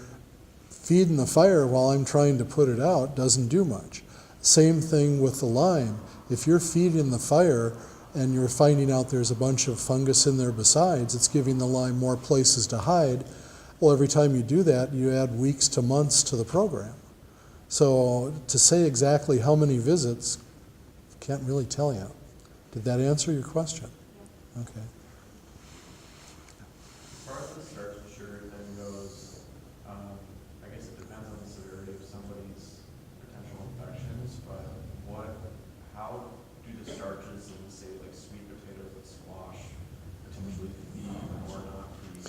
feeding the fire while I'm trying to put it out, doesn't do much. Same thing with the Lyme. If you're feeding the fire and you're finding out there's a bunch of fungus in there besides, it's giving the Lyme more places to hide. Well, every time you do that, you add weeks to months to the program. So to say exactly how many visits, can't really tell you. Did that answer your question? Okay. As far as the starch and sugar thing goes, I guess it depends on the severity of somebody's potential infections, but how do the starches in, say, like sweet potatoes and squash potentially feed or not feed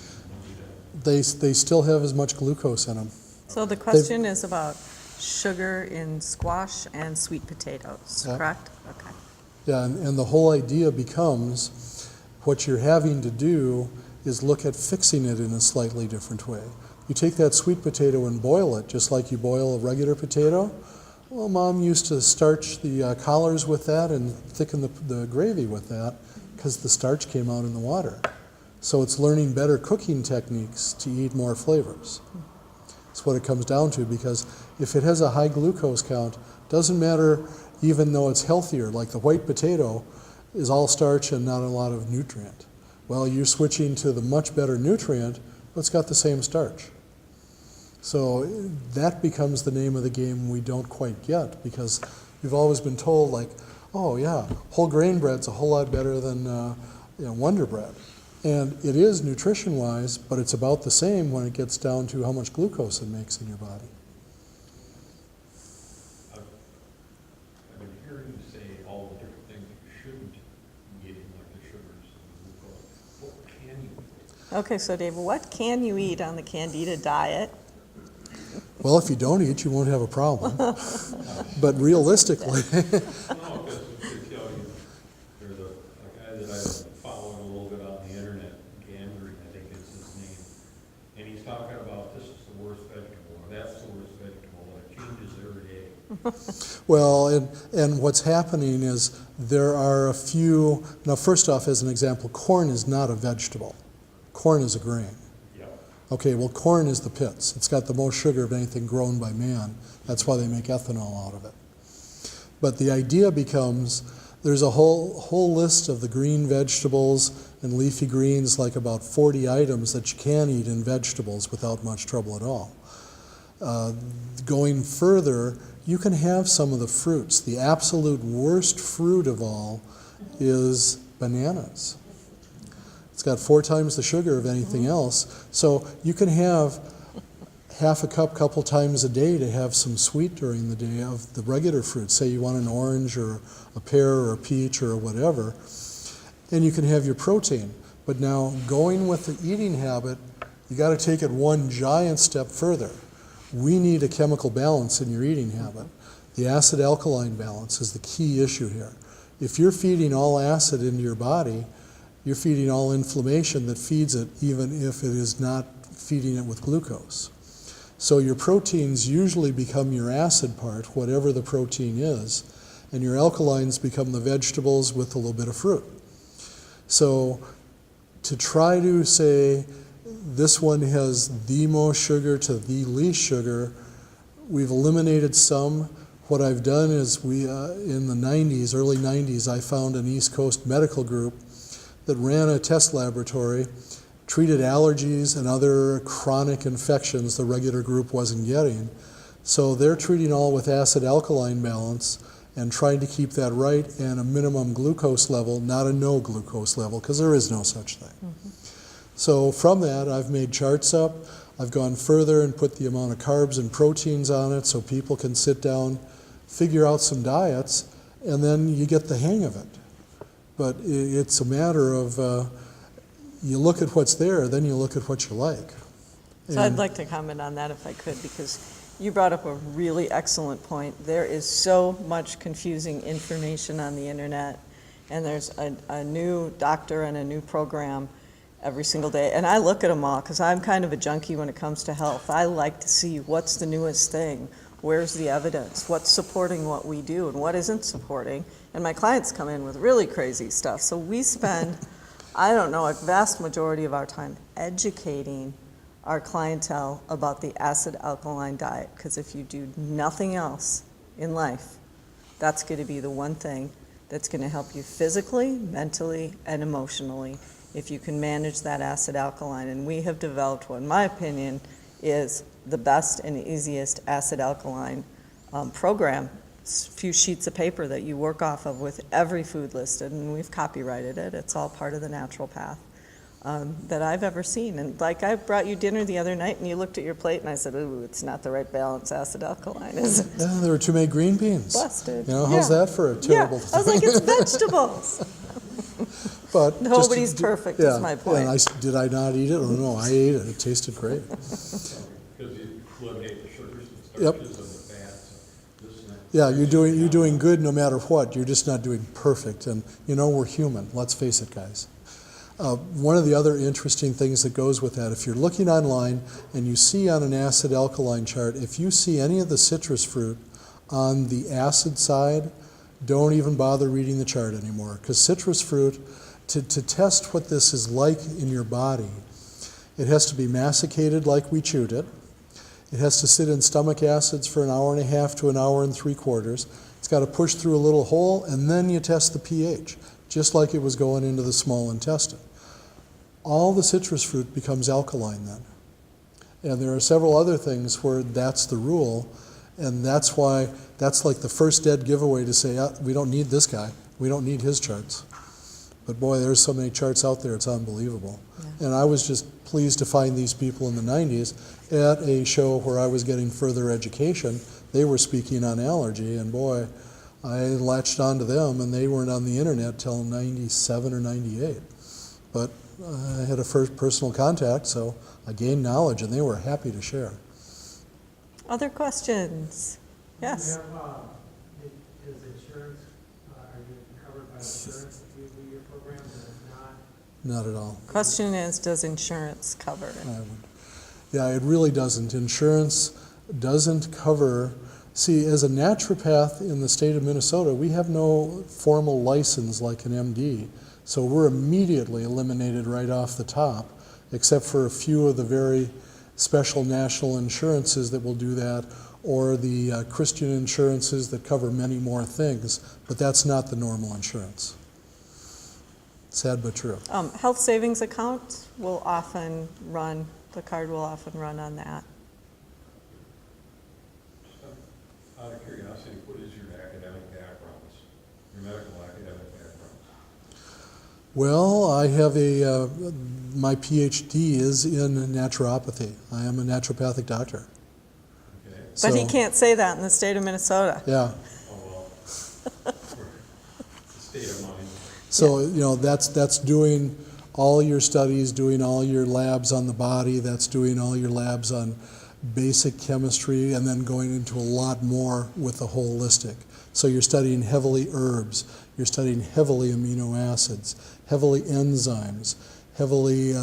Candida? They still have as much glucose in them. So the question is about sugar in squash and sweet potatoes, Yeah. correct? Okay. Yeah, and the whole idea becomes what you're having to do is look at fixing it in a slightly different way. You take that sweet potato and boil it just like you boil a regular potato. Well, Mom used to starch the collars with that and thicken the gravy with that because the starch came out in the water. So it's learning better cooking techniques to eat more flavors. That's what it comes down to, because if it has a high glucose count, doesn't matter even though it's healthier, like the white potato is all starch and not a lot of nutrient. Well, you're switching to the much better nutrient, but it's got the same starch. So that becomes the name of the game we don't quite get, because we've always been told, like, oh yeah, whole grain bread's a whole lot better than Wonder Bread. And it is nutrition-wise, but it's about the same when it gets down to how much glucose it makes in your body. I've been hearing you say all the different things that you shouldn't be eating, like the sugars and the glucose. What can you eat? Okay, so Dave, what can you eat on the Candida diet? Well, if you don't eat, you won't have a problem. But realistically, No, because they tell you, there's a guy that I'm following a little bit on the internet, Gandry, I think is his name, and he's talking about this is the worst vegetable, or that's the worst vegetable, and it changes every day. well, and what's happening is there are a few, now first off, as an example, corn is not a vegetable. Corn is a grain. Yep. Okay, well, corn is the pits. It's got the most sugar of anything grown by man. That's why they make ethanol out of it. But the idea becomes there's a whole list of the green vegetables and leafy greens, like about 40 items that you can eat in vegetables without much trouble at all. Going further, you can have some of the fruits. The absolute worst fruit of all is bananas. It's got 4 times the sugar of anything else. So you can have half a cup, couple times a day to have some sweet during the day of the regular fruit. Say you want an orange or a pear or a peach or whatever, and you can have your protein. But now going with the eating habit, you got to take it one giant step further. We need a chemical balance in your eating habit. The acid-alkaline balance is the key issue here. If you're feeding all acid into your body, you're feeding all inflammation that feeds it, even if it is not feeding it with glucose. So your proteins usually become your acid part, whatever the protein is, and your alkalines become the vegetables with a little bit of fruit. So to try to say this one has the most sugar to the least sugar, we've eliminated some. What I've done is in the 90s, early 90s, I found an East Coast medical group that ran a test laboratory, treated allergies and other chronic infections the regular group wasn't getting. So they're treating all with acid-alkaline balance and trying to keep that right, and a minimum glucose level, not a no glucose level, because there is no such thing. Mm-hmm. So from that, I've made charts up. I've gone further and put the amount of carbs and proteins on it so people can sit down, figure out some diets, and then you get the hang of it. But it's a matter of you look at what's there, then you look at what you like. So I'd like to comment on that if I could, because you brought up a really excellent point. There is so much confusing information on the internet, and there's a new doctor and a new program every single day. And I look at them all because I'm kind of a junkie when it comes to health. I like to see what's the newest thing, where's the evidence, what's supporting what we do and what isn't supporting. And my clients come in with really crazy stuff. So we spend, I don't know, a vast majority of our time educating our clientele about the acid-alkaline diet, because if you do nothing else in life, that's going to be the one thing that's going to help you physically, mentally, and emotionally if you can manage that acid-alkaline. And we have developed what, in my opinion, is the best and easiest acid-alkaline program. It's a few sheets of paper that you work off of with every food listed, and we've copyrighted it. It's all part of the natural path that I've ever seen. And like, I brought you dinner the other night, and you looked at your plate, and I said, ooh, it's not the right balance acid-alkaline, is it? Yeah, there were too many green beans. Busted. You know, how's that for a terrible thing? I was like, it's vegetables. But Nobody's perfect, is my point. And did I not eat it? Oh no, I ate it. It tasted great. Because you eliminate eliminate the sugars and Yep. starches and the fats, this and that. Yeah, you're doing good no matter what. You're just not doing perfect. And we're human. Let's face it, guys. One of the other interesting things that goes with that, if you're looking online and you see on an acid alkaline chart, if you see any of the citrus fruit on the acid side, don't even bother reading the chart anymore. Because citrus fruit, to test what this is like in your body, it has to be masticated like we chewed it. It has to sit in stomach acids for an hour and a half to an hour and 3/4. It's got to push through a little hole, and then you test the pH, just like it was going into the small intestine. All the citrus fruit becomes alkaline then. And there are several other things where that's the rule, and that's why that's like the first dead giveaway to say, we don't need this guy. We don't need his charts. But boy, there's so many charts out there, it's unbelievable. Yeah. And I was just pleased to find these people in the 90s at a show where I was getting further education. They were speaking on allergy, and boy, I latched onto them, and they weren't on the internet till 97 or 98. But I had a first personal contact, so I gained knowledge, and they were happy to share. Other questions? Yes? Is insurance, are you covered by insurance if you do your program, and if not? Not at all. Question is, does insurance cover it? Yeah, it really doesn't. Insurance doesn't cover. See, as a naturopath in the state of Minnesota, we have no formal license like an MD. So we're immediately eliminated right off the top, except for a few of the very special national insurances that will do that, or the Christian insurances that cover many more things, but that's not the normal insurance. Sad but true. Health savings account will often run, the card will often run on that. Out of curiosity, what is your academic backgrounds, your medical academic backgrounds? Well, I have my PhD is in naturopathy. I am a naturopathic doctor. Okay. But he can't say that in the state of Minnesota. Yeah. Oh, well. The state of mind. So, that's doing all your studies, doing all your labs on the body, that's doing all your labs on basic chemistry, and then going into a lot more with the holistic. So you're studying heavily herbs, you're studying heavily amino acids, heavily enzymes, heavily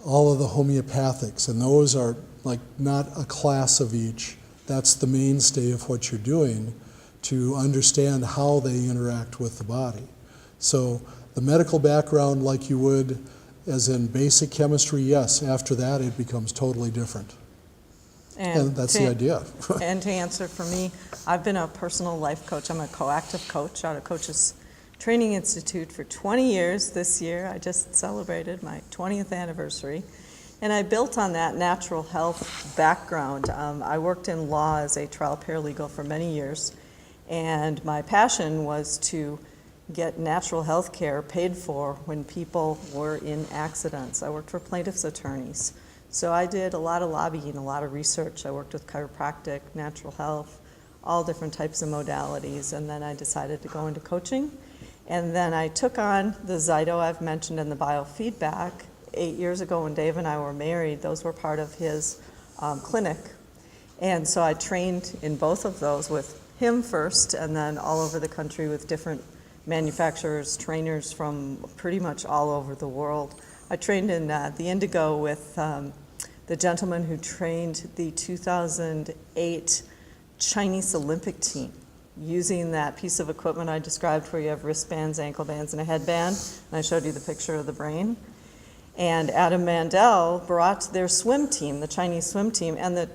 all of the homeopathics, and those are like not a class of each. That's the mainstay of what you're doing to understand how they interact with the body. So the medical background, like you would as in basic chemistry, yes. After that, it becomes totally different. And that's the idea. And to answer for me, I've been a personal life coach. I'm a coactive coach out of Coaches Training Institute for 20 years this year. I just celebrated my 20th anniversary. And I built on that natural health background. I worked in law as a trial paralegal for many years. And my passion was to get natural health care paid for when people were in accidents. I worked for plaintiffs' attorneys. So I did a lot of lobbying, a lot of research. I worked with chiropractic, natural health, all different types of modalities. And then I decided to go into coaching. And then I took on the Zyto I've mentioned and the biofeedback. 8 years ago when Dave and I were married, those were part of his clinic. And so I trained in both of those with him first, and then all over the country with different manufacturers, trainers from pretty much all over the world. I trained in the Indigo with the gentleman who trained the 2008 Chinese Olympic team, using that piece of equipment I described where you have wristbands, ankle bands, and a headband, and I showed you the picture of the brain. And Adam Mandel brought their swim team, the Chinese swim team, and the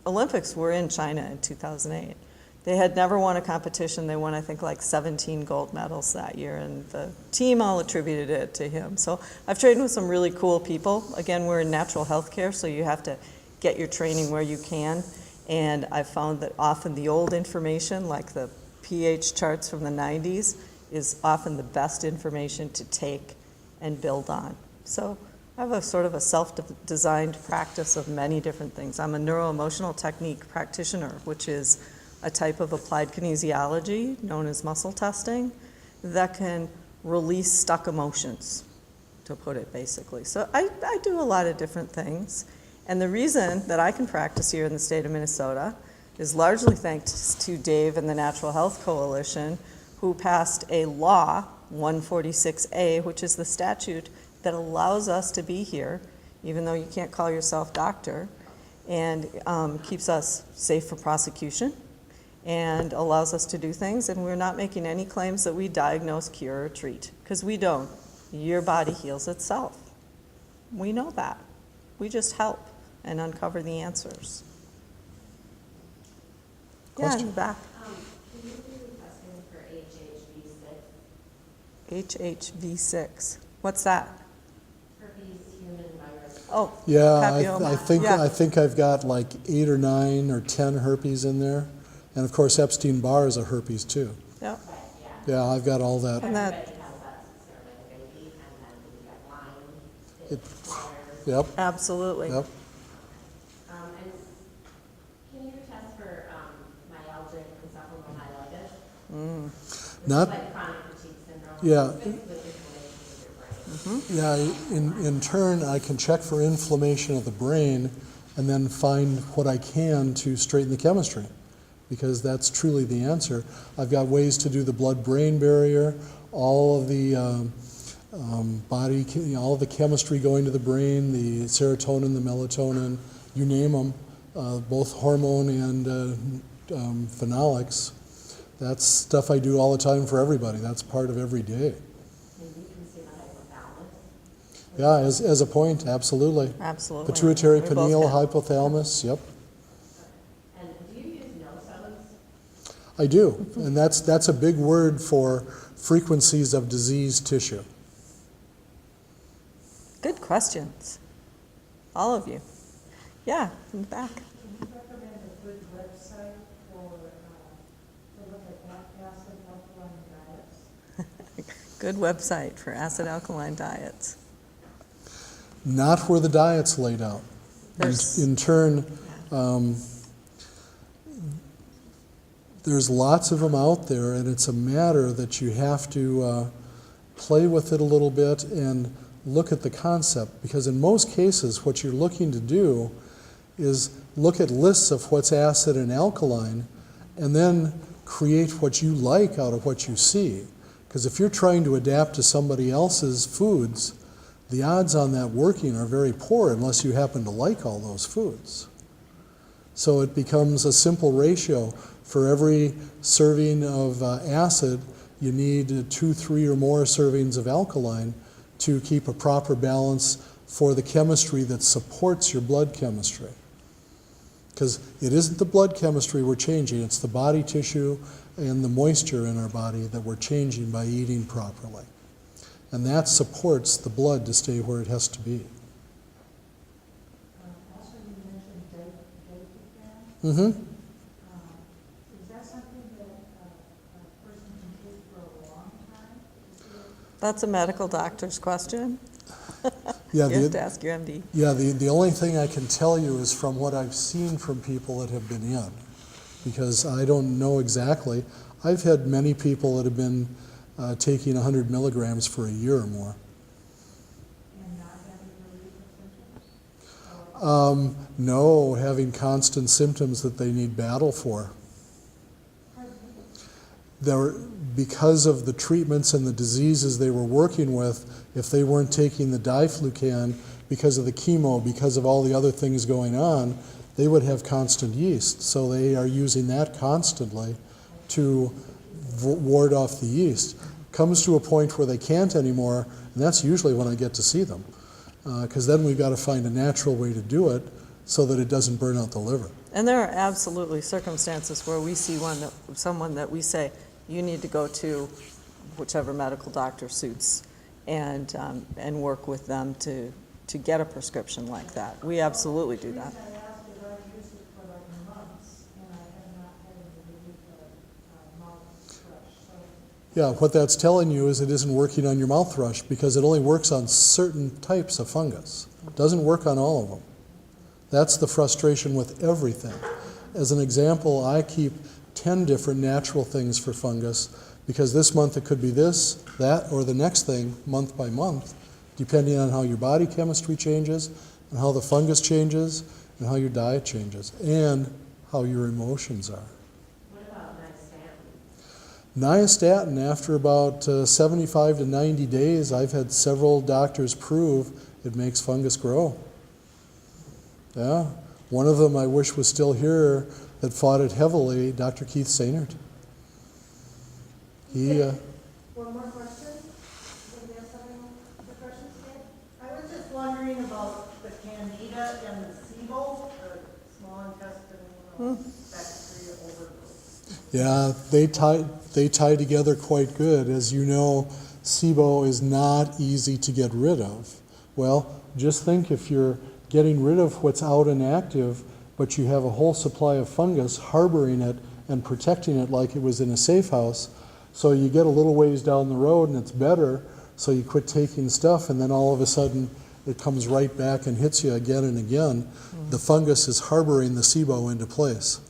Olympics were in China in 2008. They had never won a competition. They won, I think, like 17 gold medals that year, and the team all attributed it to him. So I've trained with some really cool people. Again, we're in natural health care, so you have to get your training where you can. And I've found that often the old information, like the pH charts from the 90s, is often the best information to take and build on. So I have a sort of a self-designed practice of many different things. I'm a neuroemotional technique practitioner, which is a type of applied kinesiology known as muscle testing that can release stuck emotions, to put it basically. So I do a lot of different things. And the reason that I can practice here in the state of Minnesota is largely thanks to Dave and the Natural Health Coalition, who passed a law, 146A, which is the statute that allows us to be here, even though you can't call yourself doctor, and keeps us safe for prosecution and allows us to do things. And we're not making any claims that we diagnose, cure, or treat, because we don't. Your body heals itself. We know that. We just help and uncover the answers. Yeah, in Question? the back. Can you do testing for HHV6. What's that? herpes human virus? Oh, Yeah, papilloma. I think I've got like 8 or 9 or 10 herpes in there. And of course, Epstein-Barr is a herpes too. Yep. Yeah, I've got all that. And that, Everybody has that since they're like a baby, and then you get Lyme, It- it flares. Yep, absolutely. yep. And can you test for myalgic encephalomyelitis? Not- It's like chronic fatigue syndrome. Yeah. It's basically inflammation of your brain. Yeah, in turn, I can check for inflammation of the brain and then find what I can to straighten the chemistry, because that's truly the answer. I've got ways to do the blood-brain barrier, all of the all of the chemistry going to the brain, the serotonin, the melatonin, you name them, both hormone and phenolics. That's stuff I do all the time for everybody. That's part of every day. And you can see the hypothalamus. Yeah, as a point, absolutely. Absolutely. Pituitary, We both pineal, can. hypothalamus, yep. And do you use no-sodes? I do, and that's a big word for frequencies of diseased tissue. Good questions. All of you. Yeah, in the back. Can you recommend a good website for, to look at acid alkaline diets? Good website for acid alkaline diets. Not where the diet's laid out. There's- In turn, there's lots of them out there, and it's a matter that you have to play with it a little bit and look at the concept, because in most cases what you're looking to do is look at lists of what's acid and alkaline and then create what you like out of what you see. Because if you're trying to adapt to somebody else's foods, the odds on that working are very poor unless you happen to like all those foods. So it becomes a simple ratio. For every serving of acid, you need 2, 3, or more servings of alkaline to keep a proper balance for the chemistry that supports your blood chemistry. Because it isn't the blood chemistry we're changing, it's the body tissue and the moisture in our body that we're changing by eating properly. And that supports the blood to stay where it has to be. Also, you mentioned date. Mm-hmm. Is that something that a person can take for a long time? That's a medical doctor's question. Yeah, You have to ask your MD. Yeah, the only thing I can tell you is from what I've seen from people that have been in, because I don't know exactly. I've had many people that have been taking 100 milligrams for a year or more. And not having relief of symptoms? No, having constant symptoms that they need battle for. Because of the treatments and the diseases they were working with, if they weren't taking the diflucan because of the chemo, because of all the other things going on, they would have constant yeast. So they are using that constantly to ward off the yeast. Comes to a point where they can't anymore, and that's usually when I get to see them. Because then we've got to find a natural way to do it so that it doesn't burn out the liver. And there are absolutely circumstances where we see someone that we say, you need to go to whichever medical doctor suits and work with them to get a prescription like that. We absolutely do that. I asked if I've used it for like months, and I have not had any relief of mouth thrush. So Yeah, what that's telling you is it isn't working on your mouth thrush because it only works on certain types of fungus. It doesn't work on all of them. That's the frustration with everything. As an example, I keep 10 different natural things for fungus because this month it could be this, that, or the next thing month by month, depending on how your body chemistry changes and how the fungus changes, and how your diet changes, and how your emotions are. What about nystatin? Nystatin, after about 75 to 90 days, I've had several doctors prove it makes fungus grow. Yeah, one of them I wish was still here that fought it heavily, Dr. Keith Sainert. One more question? Anybody else have any other questions today? I was just wondering about the Candida and the SIBO, or small intestinal bacteria overgrowth. Yeah, they tie together quite good. As you know, SIBO is not easy to get rid of. Well, just think if you're getting rid of what's out and active, but you have a whole supply of fungus harboring it and protecting it like it was in a safe house, so you get a little ways down the road and it's better, so you quit taking stuff, and then all of a sudden it comes right back and hits you again and again. The fungus is harboring the SIBO into place.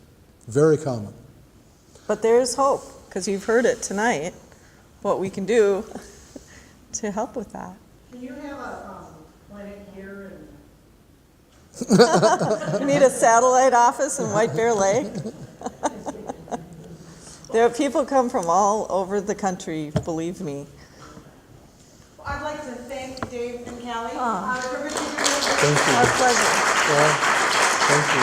Very common. But there's hope, because you've heard it tonight, what we can do to help with that. Can you have a clinic here You need a satellite office in White Bear Lake? There are people come from all over the country, believe me. I'd like to thank Dave and Callie Ah. for everything you're doing. Thank you. Our pleasure. Well, thank you.